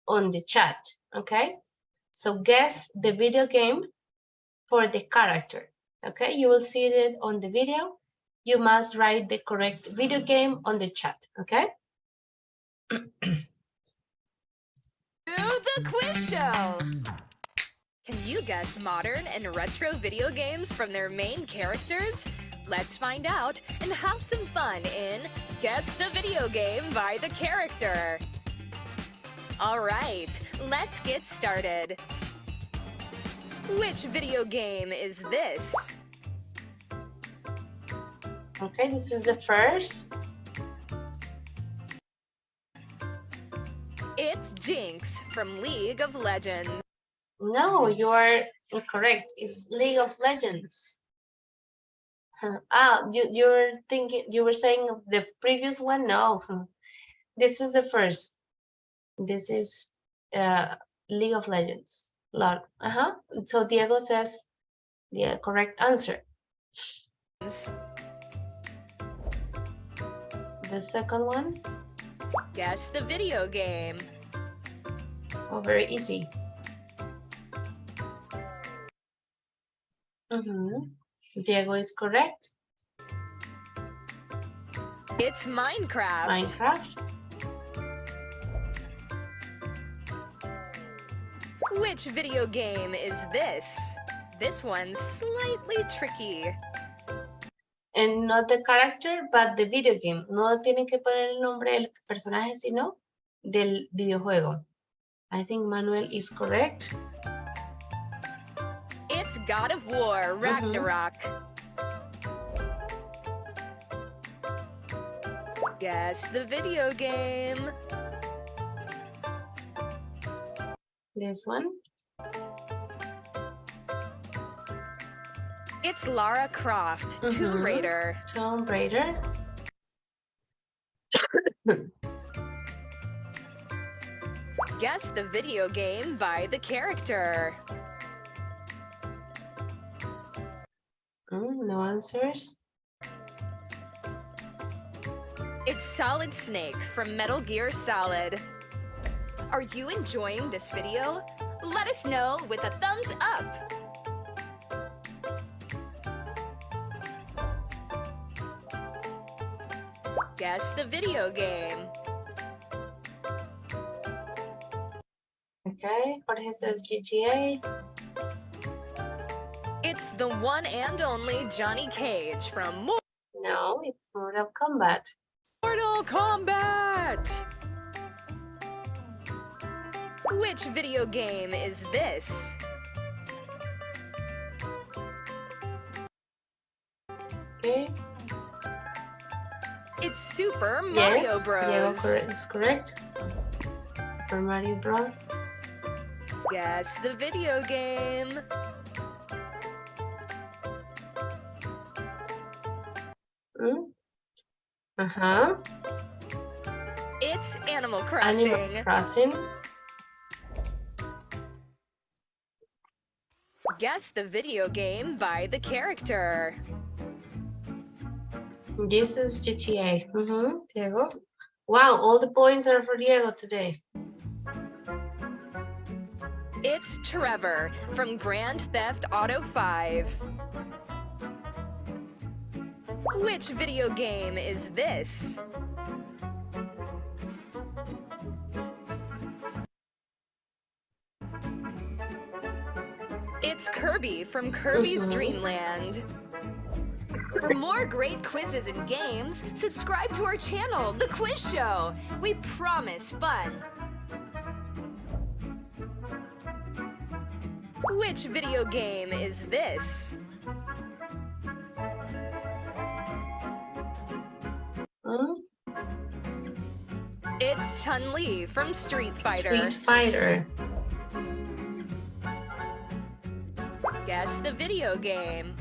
on the chat, okay? So guess the video game for the character, okay? You will see it on the video. You must write the correct video game on the chat, okay? The quiz show. Can you guess modern and retro video games from their main characters? Let's find out and have some fun in Guess the Video Game by the Character. All right, let's get started. Which video game is this? Okay, this is the first. It's Jinx from League of Legends. No, you are incorrect. It's League of Legends. You're thinking, you were saying the previous one? No, this is the first. This is League of Legends. LOL. So Diego says the correct answer. The second one? Guess the video game. Oh, very easy. Diego is correct. It's Minecraft. Minecraft. Which video game is this? This one's slightly tricky. And not the character, but the video game. No tienen que poner el nombre del personaje, sino del videojuego. I think Manuel is correct. It's God of War, Ragnarok. Guess the video game. This one. It's Lara Croft, Tomb Raider. Tomb Raider. Guess the video game by the character. No answers. It's Solid Snake from Metal Gear Solid. Are you enjoying this video? Let us know with a thumbs up. Guess the video game. Okay, Jorge says GTA. It's the one and only Johnny Cage from No, it's Mortal Kombat. Mortal Kombat! Which video game is this? Okay. It's Super Mario Yes, Bros. Diego is correct. Super Mario Bros. Guess the video game. It's Animal Crossing. Animal Crossing. Guess the video game by the character. This is GTA. Diego. Wow, all the points are for Diego today. It's Trevor from Grand Theft Auto 5. Which video game is this? It's Kirby from Kirby's Dream Land. For more great quizzes and games, subscribe to our channel, The Quiz Show. We promise fun. Which video game is this? It's Chun-Li from Street Fighter. Street Fighter. Guess the video game.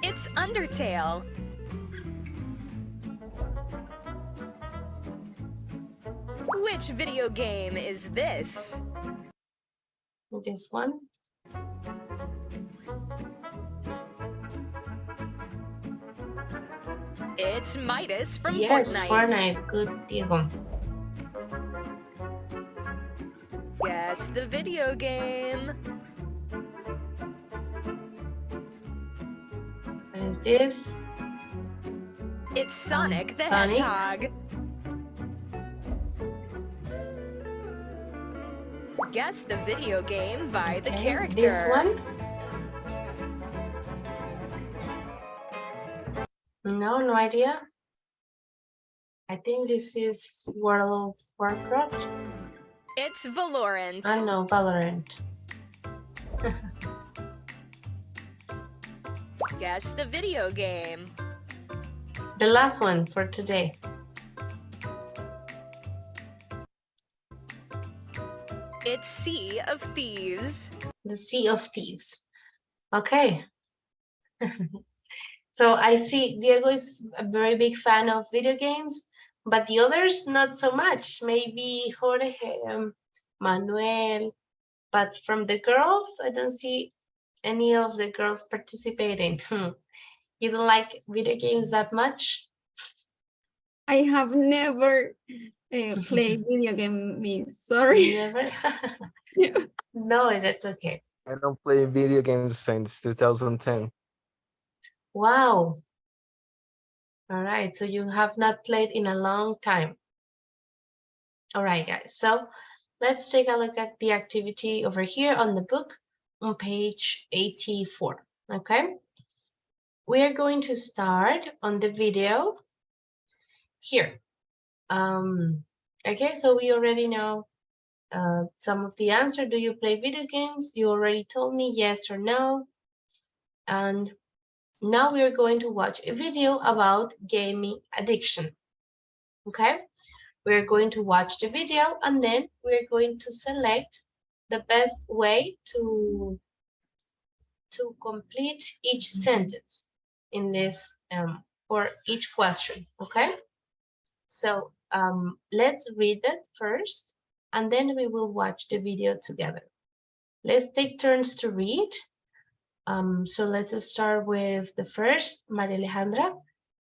It's Undertale. Which video game is this? This one. It's Midas from Yes, Fortnite. Fortnite. Good, Diego. Guess the video game. What is this? It's Sonic the Sonic. Hedgehog. Guess the video game by the character. This one? No idea. I think this is World of Warcraft. It's Valorant. I know, Valorant. Guess the video game. The last one for today. It's Sea of Thieves. The Sea of Thieves. Okay. So I see Diego is a very big fan of video games, but the others not so much. Maybe Jorge, Manuel, but from the girls, I don't see any of the girls participating. You don't like video games that much? I have never played video games. Sorry. Never? No, that's okay. I don't play video games since 2010. Wow. All right, so you have not played in a long time. All right, guys, so let's take a look at the activity over here on the book on page 84, okay? We are going to start on the video here. Okay, so we already know some of the answer. Do you play video games? You already told me yes or no. And now we are going to watch a video about gaming addiction, okay? We're going to watch the video and then we're going to select the best way to complete each sentence in this for each question, okay? So let's read it first and then we will watch the video together. Let's take turns to read. So let's start with the first, Maria Alejandra.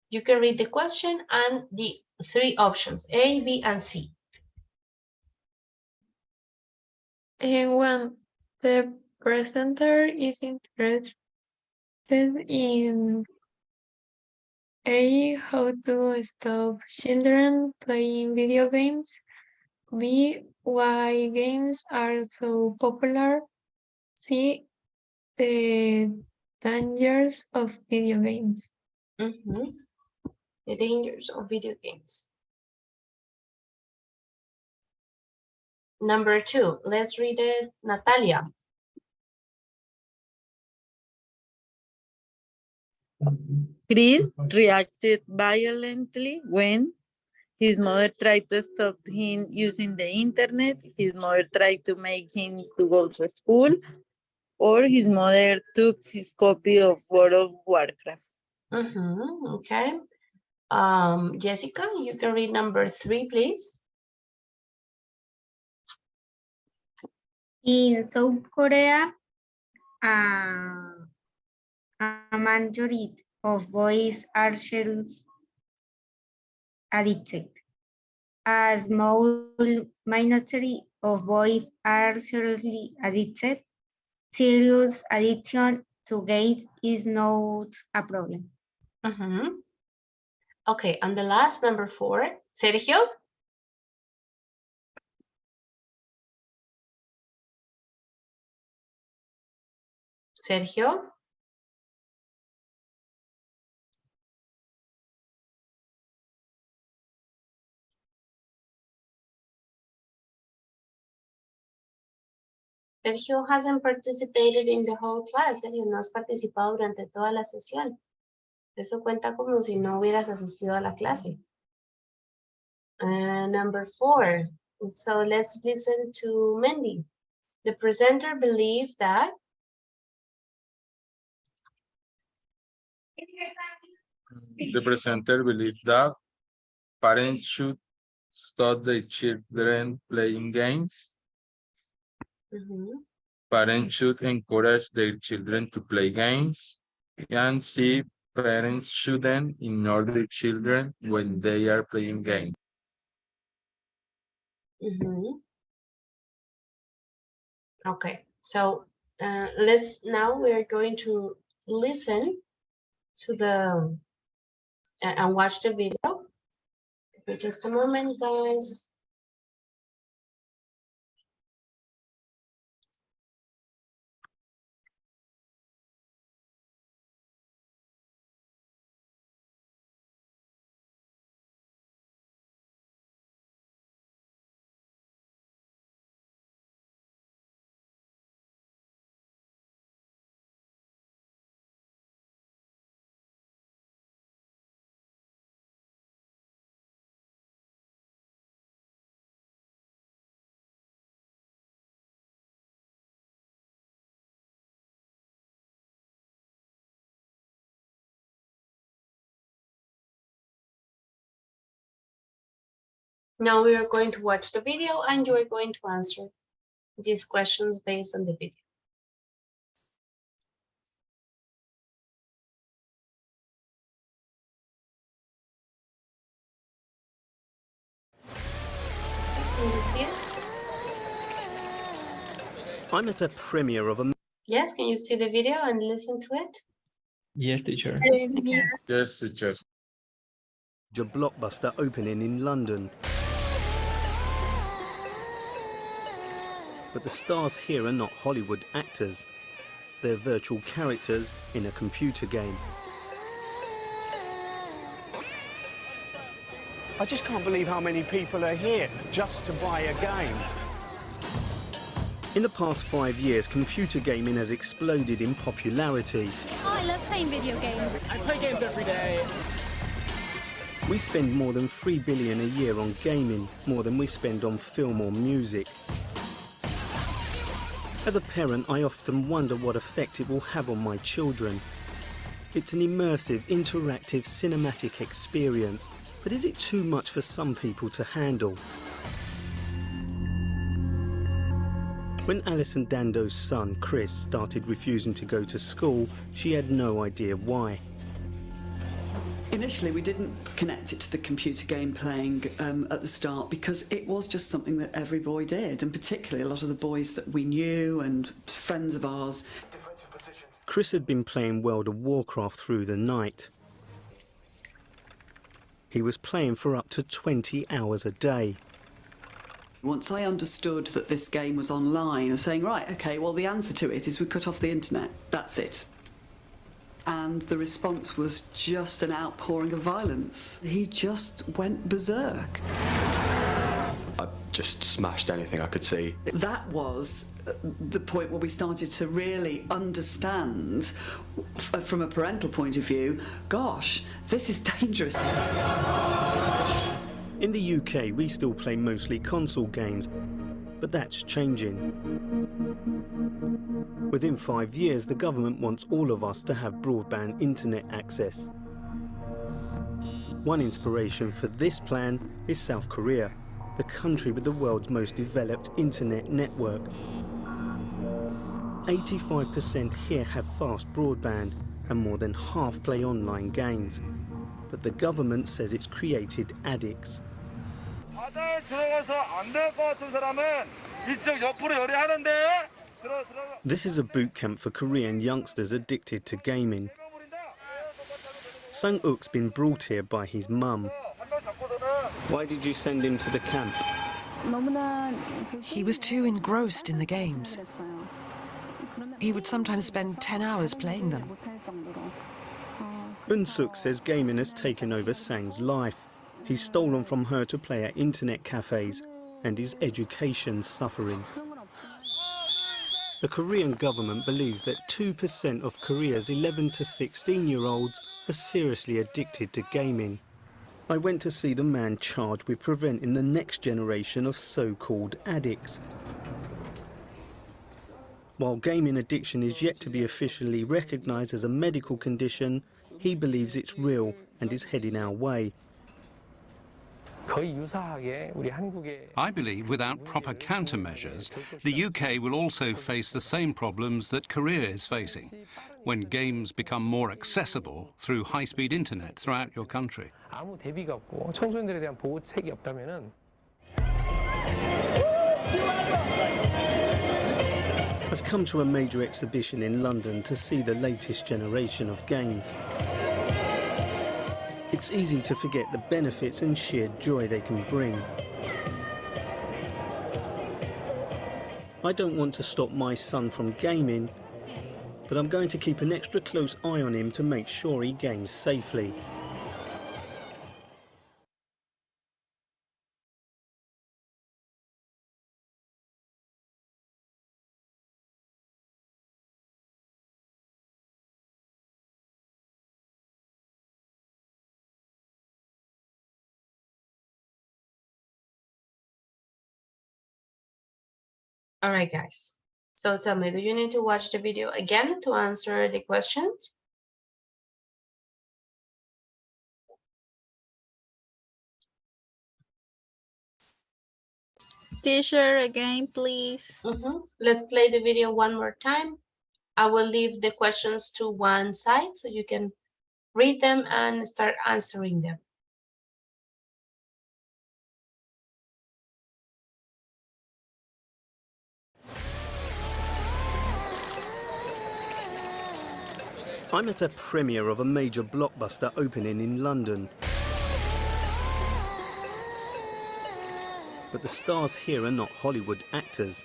You can read the question and the three options, A, B, and C. And when the presenter is interested in A, how to stop children playing video games, B, why games are so popular, C, the dangers of video games. The dangers of video games. Number 2, let's read it, Natalia. Chris reacted violently when his mother tried to stop him using the internet, his mother tried to make him to go to school, or his mother took his copy of World of Warcraft. Okay. Jessica, you can read number 3, please. In South Korea, a majority of boys are serious addicted. A small minority of boys are seriously addicted. Serious addiction to games is not a problem. Okay, and the last, number 4, Sergio. Sergio. Sergio hasn't participated in the whole class. Sergio, no has participado durante toda la sesión. Eso cuenta como si no hubieras asistido a la clase. Number 4. So let's listen to Mandy. The presenter believes that The presenter believes that parents should stop their children playing games. Parents should encourage their children to play games, and see, parents shouldn't ignore their children when they are playing games. Okay, so we're going to listen to the and watch the video. For just a moment, guys. Now we are going to watch the video and you are going to answer these questions based on the video. I'm at a premiere of a Yes, can you see the video and listen to it? Yes, teacher. Okay. Yes, teacher. A blockbuster opening in London. But the stars here are not Hollywood actors. They're virtual characters in a computer game. I just can't believe how many people are here just to buy a game. In the past 5 years, computer gaming has exploded in popularity. I love playing video games. I play games every day. We spend more than $3 billion a year on gaming, more than we spend on film or music. As a parent, I often wonder what effect it will have on my children. It's an immersive, interactive, cinematic experience, but is it too much for some people to handle? When Alison Dando's son, Chris, started refusing to go to school, she had no idea why. Initially, we didn't connect it to the computer game playing at the start because it was just something that every boy did, and particularly a lot of the boys that we knew and friends of ours. Chris had been playing World of Warcraft through the night. He was playing for up to 20 hours a day. Once I understood that this game was online, I was saying, right, okay, well, the answer to it is we cut off the internet. That's it. And the response was just an outpouring of violence. He just went berserk. I just smashed anything I could see. That was the point where we started to really understand, from a parental point of view, gosh, this is dangerous. In the UK, we still play mostly console games, but that's changing. Within 5 years, the government wants all of us to have broadband internet access. One inspiration for this plan is South Korea, the country with the world's most developed internet network. 85% here have fast broadband, and more than half play online games. But the government says it's created addicts. This is a boot camp for Korean youngsters addicted to gaming. Sang-uk's been brought here by his mum. Why did you send him to the camp? He was too engrossed in the games. He would sometimes spend 10 hours playing them. Eun-suk says gaming has taken over Sang's life. He's stolen from her to play at internet cafes, and his education's suffering. The Korean government believes that 2% of Korea's 11 to 16-year-olds are seriously addicted to gaming. I went to see the man charged with preventing the next generation of so-called addicts. While gaming addiction is yet to be officially recognised as a medical condition, he believes it's real and is heading our way. I believe without proper countermeasures, the UK will also face the same problems that Korea is facing when games become more accessible through high-speed internet throughout your country. I've come to a major exhibition in London to see the latest generation of games. It's easy to forget the benefits and sheer joy they can bring. I don't want to stop my son from gaming, but I'm going to keep an extra close eye on him to make sure he games safely. All right, guys. So tell me, do you need to watch the video again to answer the questions? Teacher, again, please. Let's play the video one more time. I will leave the questions to one side so you can read them and start answering them. I'm at a premiere of a major blockbuster opening in London. But the stars here are not Hollywood actors.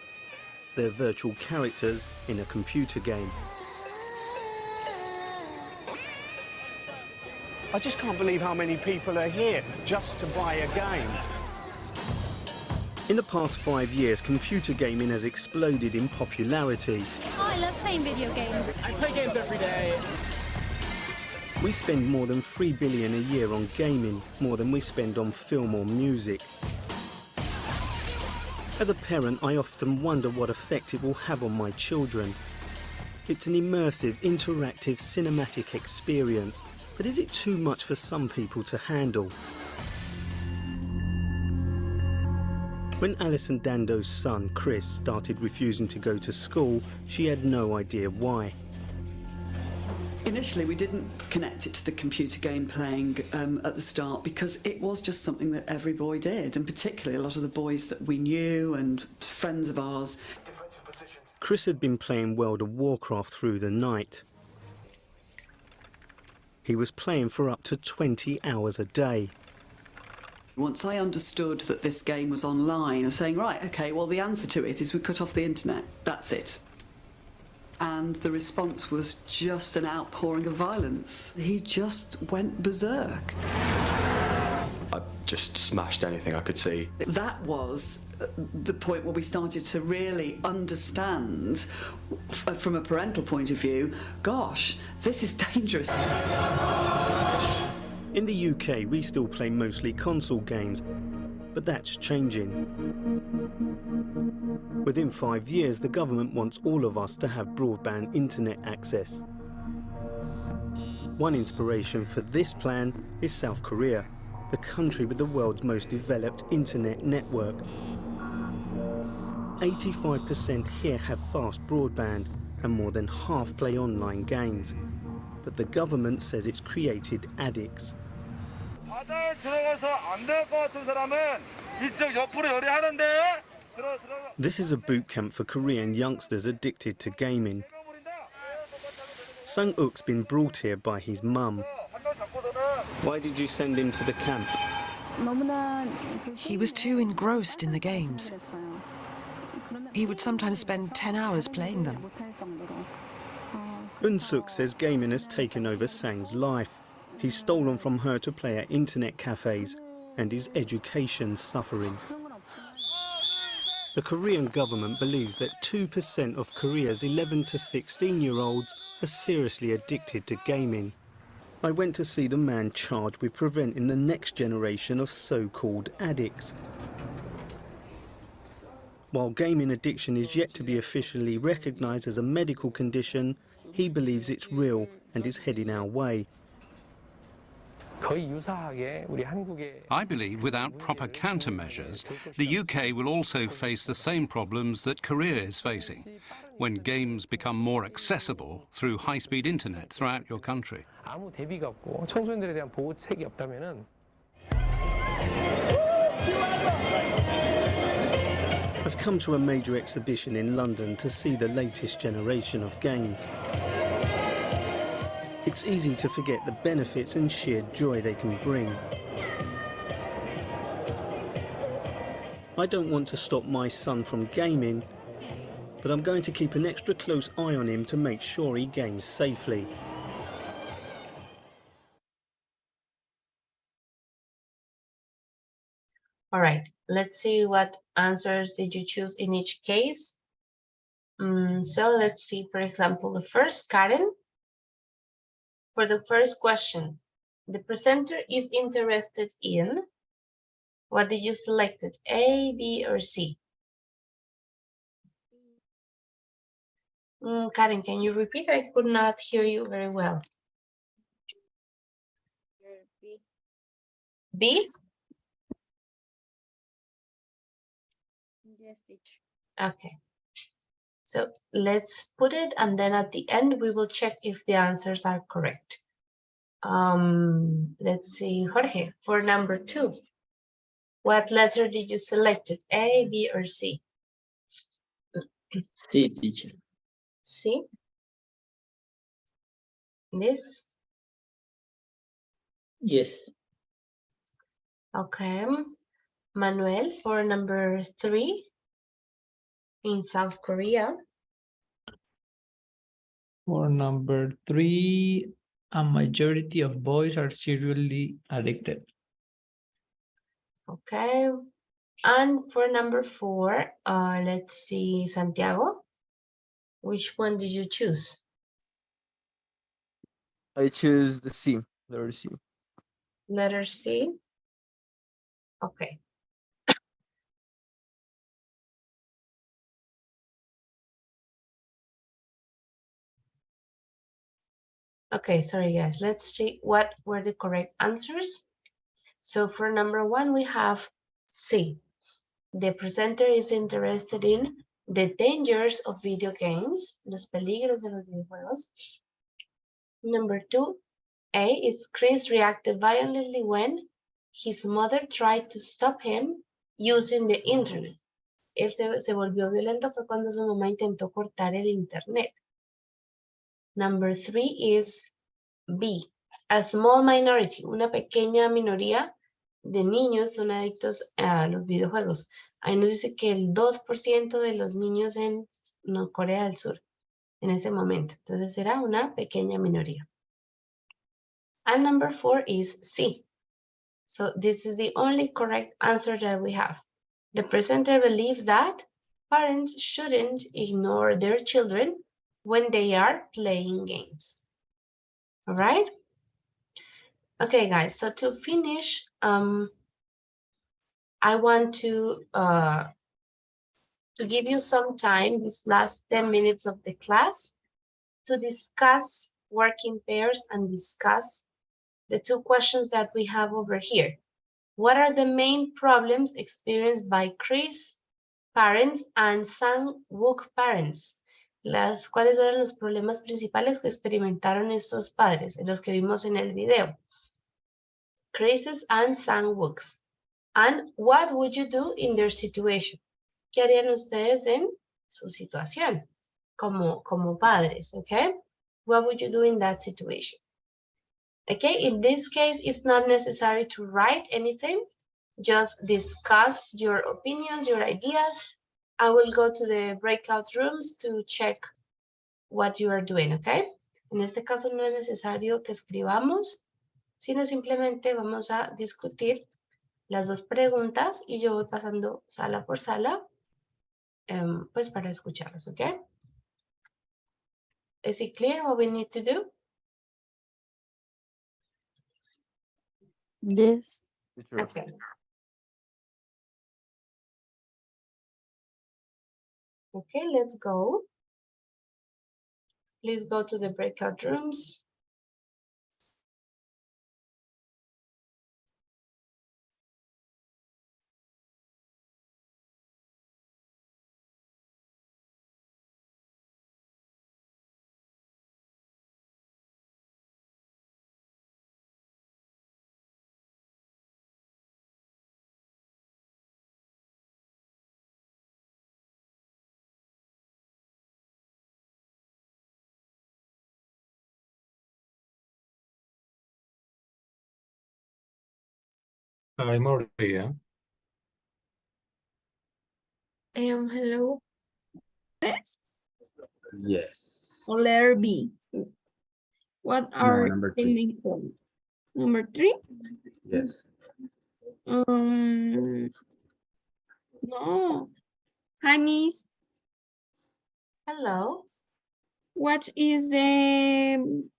They're virtual characters in a computer game. I just can't believe how many people are here just to buy a game. In the past 5 years, computer gaming has exploded in popularity. I love playing video games. I play games every day. We spend more than $3 billion a year on gaming, more than we spend on film or music. As a parent, I often wonder what effect it will have on my children. It's an immersive, interactive, cinematic experience, but is it too much for some people to handle? When Alison Dando's son, Chris, started refusing to go to school, she had no idea why. Initially, we didn't connect it to the computer game playing at the start because it was just something that every boy did, and particularly a lot of the boys that we knew and friends of ours. Chris had been playing World of Warcraft through the night. He was playing for up to 20 hours a day. Once I understood that this game was online, I was saying, right, okay, well, the answer to it is we cut off the internet. That's it. And the response was just an outpouring of violence. He just went berserk. I just smashed anything I could see. That was the point where we started to really understand, from a parental point of view, gosh, this is dangerous. In the UK, we still play mostly console games, but that's changing. Within 5 years, the government wants all of us to have broadband internet access. One inspiration for this plan is South Korea, the country with the world's most developed internet network. 85% here have fast broadband, and more than half play online games. But the government says it's created addicts. This is a boot camp for Korean youngsters addicted to gaming. Sung-uk's been brought here by his mum. Why did you send him to the camp? He was too engrossed in the games. He would sometimes spend 10 hours playing them. Eun-suk says gaming has taken over Sang's life. He's stolen from her to play at internet cafes, and his education's suffering. The Korean government believes that 2% of Korea's 11 to 16-year-olds are seriously addicted to gaming. I went to see the man charged with preventing the next generation of so-called addicts. While gaming addiction is yet to be officially recognised as a medical condition, he believes it's real and is heading our way. I believe without proper countermeasures, the UK will also face the same problems that Korea is facing when games become more accessible through high-speed internet throughout your country. I've come to a major exhibition in London to see the latest generation of games. It's easy to forget the benefits and sheer joy they can bring. I don't want to stop my son from gaming, but I'm going to keep an extra close eye on him to make sure he games safely. All right, let's see what answers did you choose in each case. So let's see, for example, the first, Karen. For the first question, the presenter is interested in, what did you select? A, B, or C? Karen, can you repeat? I could not hear you very well. B? Yes, teacher. Okay. So let's put it, and then at the end, we will check if the answers are correct. Let's see, Jorge, for number 2. What letter did you select? A, B, or C? C, teacher. C? This? Yes. Okay. Manuel, for number 3, in South Korea. For number 3, a majority of boys are seriously addicted. Okay. And for number 4, let's see, Santiago. Which one did you choose? I choose the C, letter C. Letter C. Okay. Okay, sorry guys. Let's see what were the correct answers. So for number 1, we have C. The presenter is interested in the dangers of video games, los peligros de los videojuegos. Number 2, A is Chris reacted violently when his mother tried to stop him using the internet. Él se volvió violento fue cuando su mamá intentó cortar el internet. Number 3 is B, a small minority, una pequeña minoría de niños son adictos a los videojuegos. Ahí nos dice que el 2% de los niños en Corea del Sur en ese momento. Entonces será una pequeña minoría. And number 4 is C. So this is the only correct answer that we have. The presenter believes that parents shouldn't ignore their children when they are playing games. All right? Okay, guys, so to finish, I want to give you some time, these last 10 minutes of the class, to discuss working pairs and discuss the 2 questions that we have over here. What are the main problems experienced by Chris parents and Sang-wook parents? ¿Cuáles eran los problemas principales que experimentaron estos padres, los que vimos en el video? Chris's and Sang-wook's. And what would you do in their situation? ¿Qué harían ustedes en su situación como padres? Okay? What would you do in that situation? Okay, in this case, it's not necessary to write anything. Just discuss your opinions, your ideas. I will go to the breakout rooms to check what you are doing, okay? En este caso no es necesario que escribamos, sino simplemente vamos a discutir las 2 preguntas y yo voy pasando sala por sala, pues para escucharlas, ¿ok? Is it clear what we need to do? Yes. Okay. Okay, let's go. Please go to the breakout rooms. Hi, Maria. Hello. Yes. Or letter B. What are number the 3. main problems? Number 3? Yes. No. Hi, Miss. Hello. What is the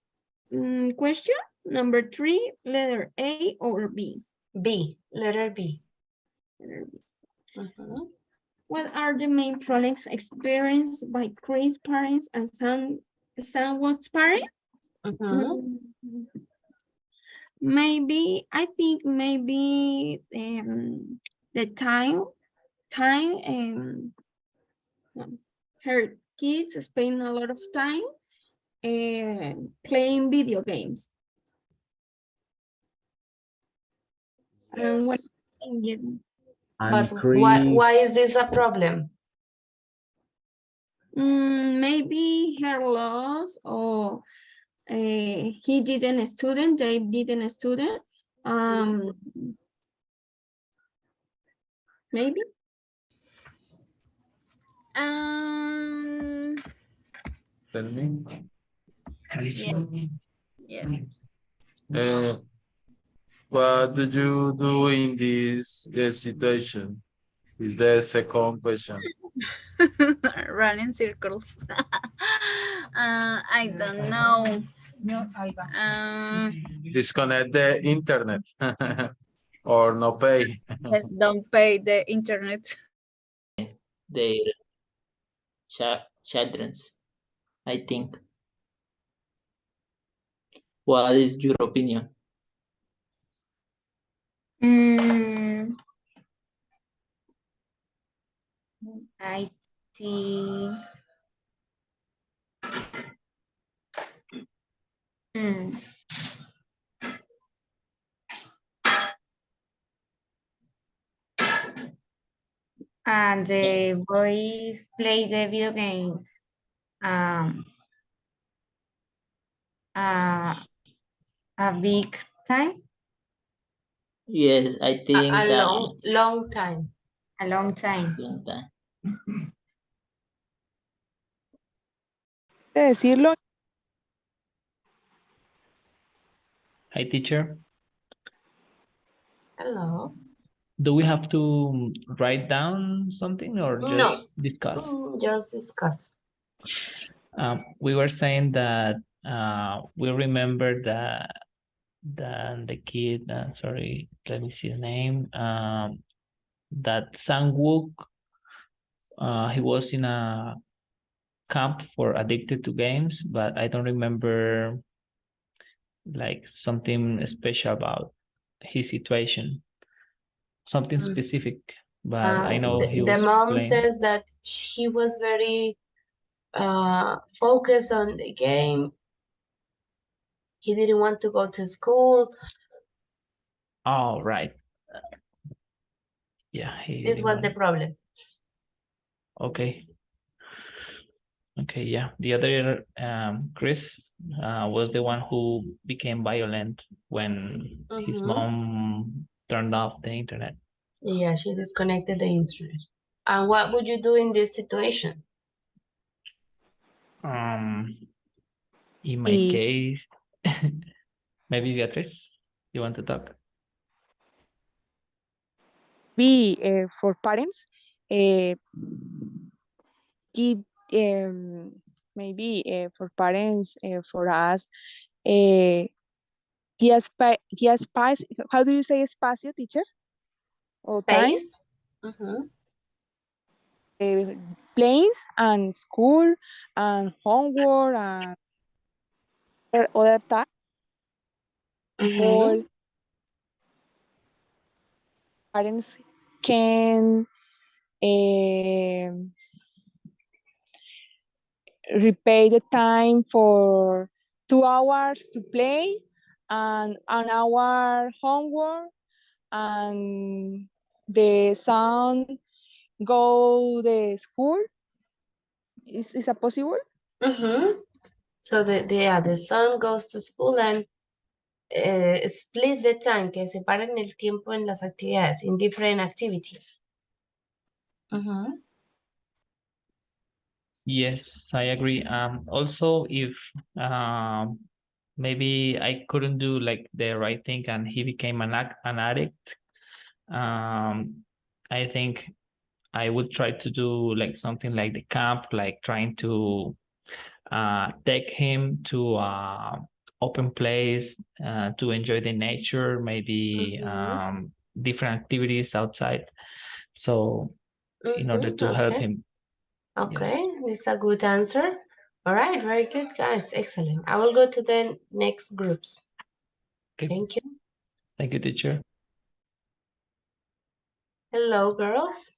question? Number 3, letter A or B? B, letter B. Letter B. What are the main problems experienced by Chris' parents and Sang-wook's parents? Maybe, I think maybe the time her kids spend a lot of time playing video games. Yes. But why is this a problem? Maybe her loss or He didn't student, they didn't student. Maybe. Tell me. Yes. What do you do in this situation? Is the second question. Run in circles. I don't know. Disconnect the internet or no pay. Don't pay the internet. Their childrens, I think. What is your opinion? I see. And the boys play the video games. A big time. Yes, I think A that long time. A long time. long time. Decirlo. Hi, teacher. Hello. Do we have to write down something or just No. discuss? Just discuss. We were saying that we remember that the kid, sorry, let me see the name, that Sang-wook, he was in a camp for addicted to games, but I don't remember like something special about his situation, something specific, but I know he The was mom playing. says that he was very focused on the game. He didn't want to go to school. Oh, right. Yeah, This was the problem. Okay. Okay, yeah. The other, Chris, was the one who became violent when his mom turned off the internet. Yeah, she disconnected the internet. And what would you do in this situation? In my case, maybe Beatriz, you want to talk? Be for parents, give maybe for parents, for us, guía espacio. How do you say espacio, teacher? Or time? Space. Planes and school and homework and other tasks. People, parents can repay the time for 2 hours to play and an hour homework, and the son go the school. Is that possible? So the son goes to school and split the time, que separen el tiempo en las actividades, in different activities. Yes, I agree. Also, if maybe I couldn't do like the right thing and he became an addict, I think I would try to do like something like the camp, like trying to take him to open place to enjoy the nature, maybe different activities outside. So in order to help him. Okay, this is a good answer. All right, very good, guys. Excellent. I will go to the next groups. Okay. Thank you. Thank you, teacher. Hello, girls.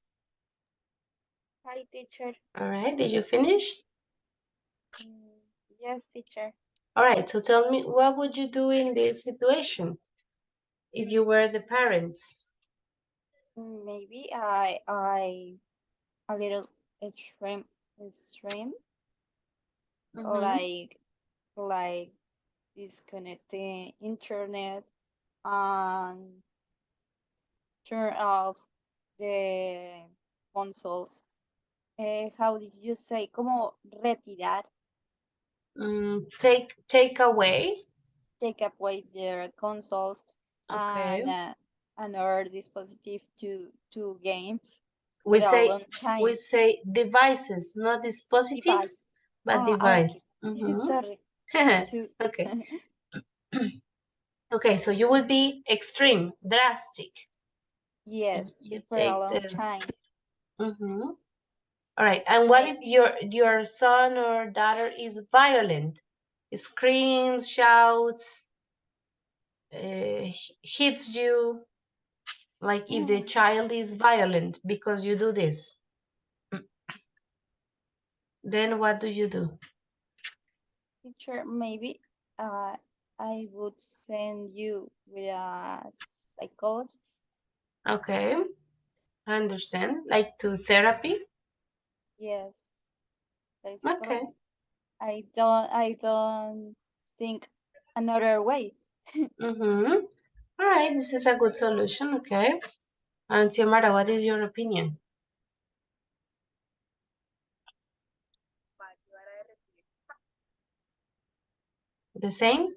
Hi, teacher. All right, did you finish? Yes, teacher. All right, so tell me, what would you do in this situation if you were the parents? Maybe I a little extreme, Mhm. like disconnect the internet, and turn off the consoles. How did you say? Como retirar. Take away. Take away their consoles Okay. and another dispositive to games. We for a long we time. say devices, not dispositives, Device. but Okay. device. Sorry. Okay. Okay, so you would be extreme, drastic. Yes, You for a take long the. time. All right, and what if your son or daughter is violent, screams, shouts, hits you? Like if the child is violent because you do this, then what do you do? Teacher, maybe I would send you with a psychologist. Okay, I understand. Like to therapy? Yes, like Okay. psychologist. I don't think another way. All right, this is a good solution. Okay. And Xiomara, what is your opinion? The same?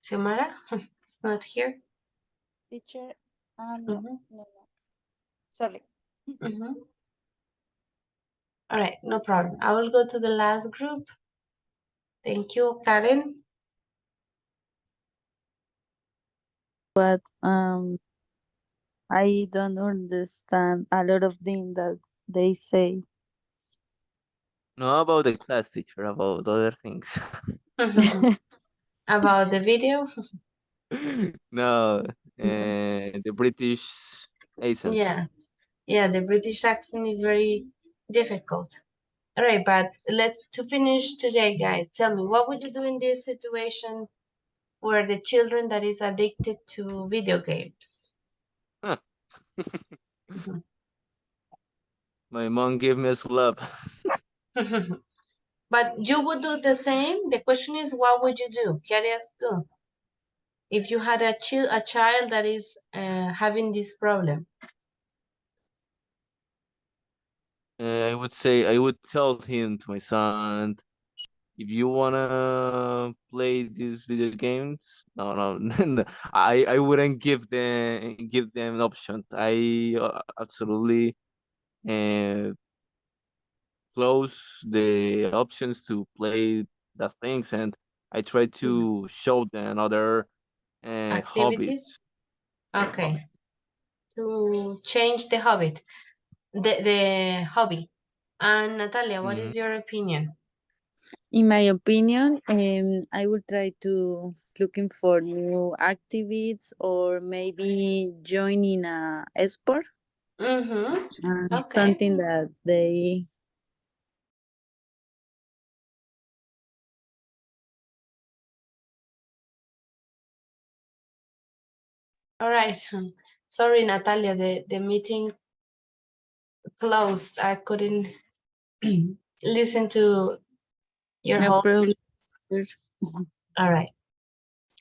Xiomara? It's not here. Teacher, no. Sorry. All right, no problem. I will go to the last group. Thank you, Karen. But I don't understand a lot of things that they say. No about the class, teacher, about other things. About the video? No, the British accent. Yeah, the British accent is very difficult. All right, but to finish today, guys, tell me, what would you do in this situation where the children that is addicted to video games? Huh. My mom gave me a slap. But you would do the same? The question is, what would you do? ¿Qué harías tú? If you had a child that is having this problem. I would tell him, to my son, if you wanna play these video games, no, I wouldn't give them an option. I absolutely close the options to play the things, and I try to show them other hobbies. Activities? Okay. To change the habit, the hobby. And Natalia, what is your opinion? In my opinion, I will try to looking for new activities or maybe joining a sport. Okay. Something that they. All right. Sorry, Natalia, the meeting closed. I couldn't listen to your No whole. problem. All right.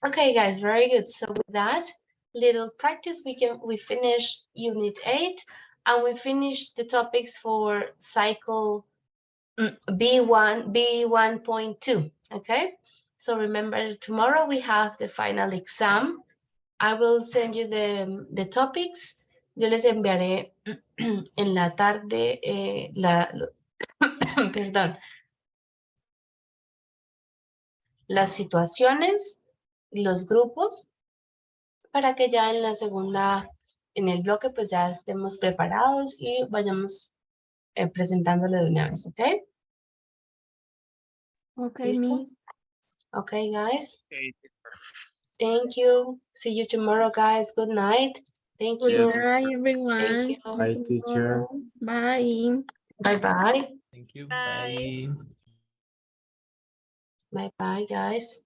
Okay, guys, very good. So with that little practice, we finished Unit 8, and we finished the topics for cycle B1.2. Okay. So remember, tomorrow we have the final exam. I will send you the topics. Yo les enviaré en la tarde perdón, las situaciones, los grupos, para que ya en la segunda, en el bloque, pues ya estemos preparados y vayamos presentándolo de una vez, ¿ok? Okay, ¿Listo? Miss. Okay, guys. Thank you. See you tomorrow, guys. Good night. Thank Good you. night, everyone. Thank you. Bye, teacher. Bye. Bye-bye. Thank you. Bye. Bye-bye, guys.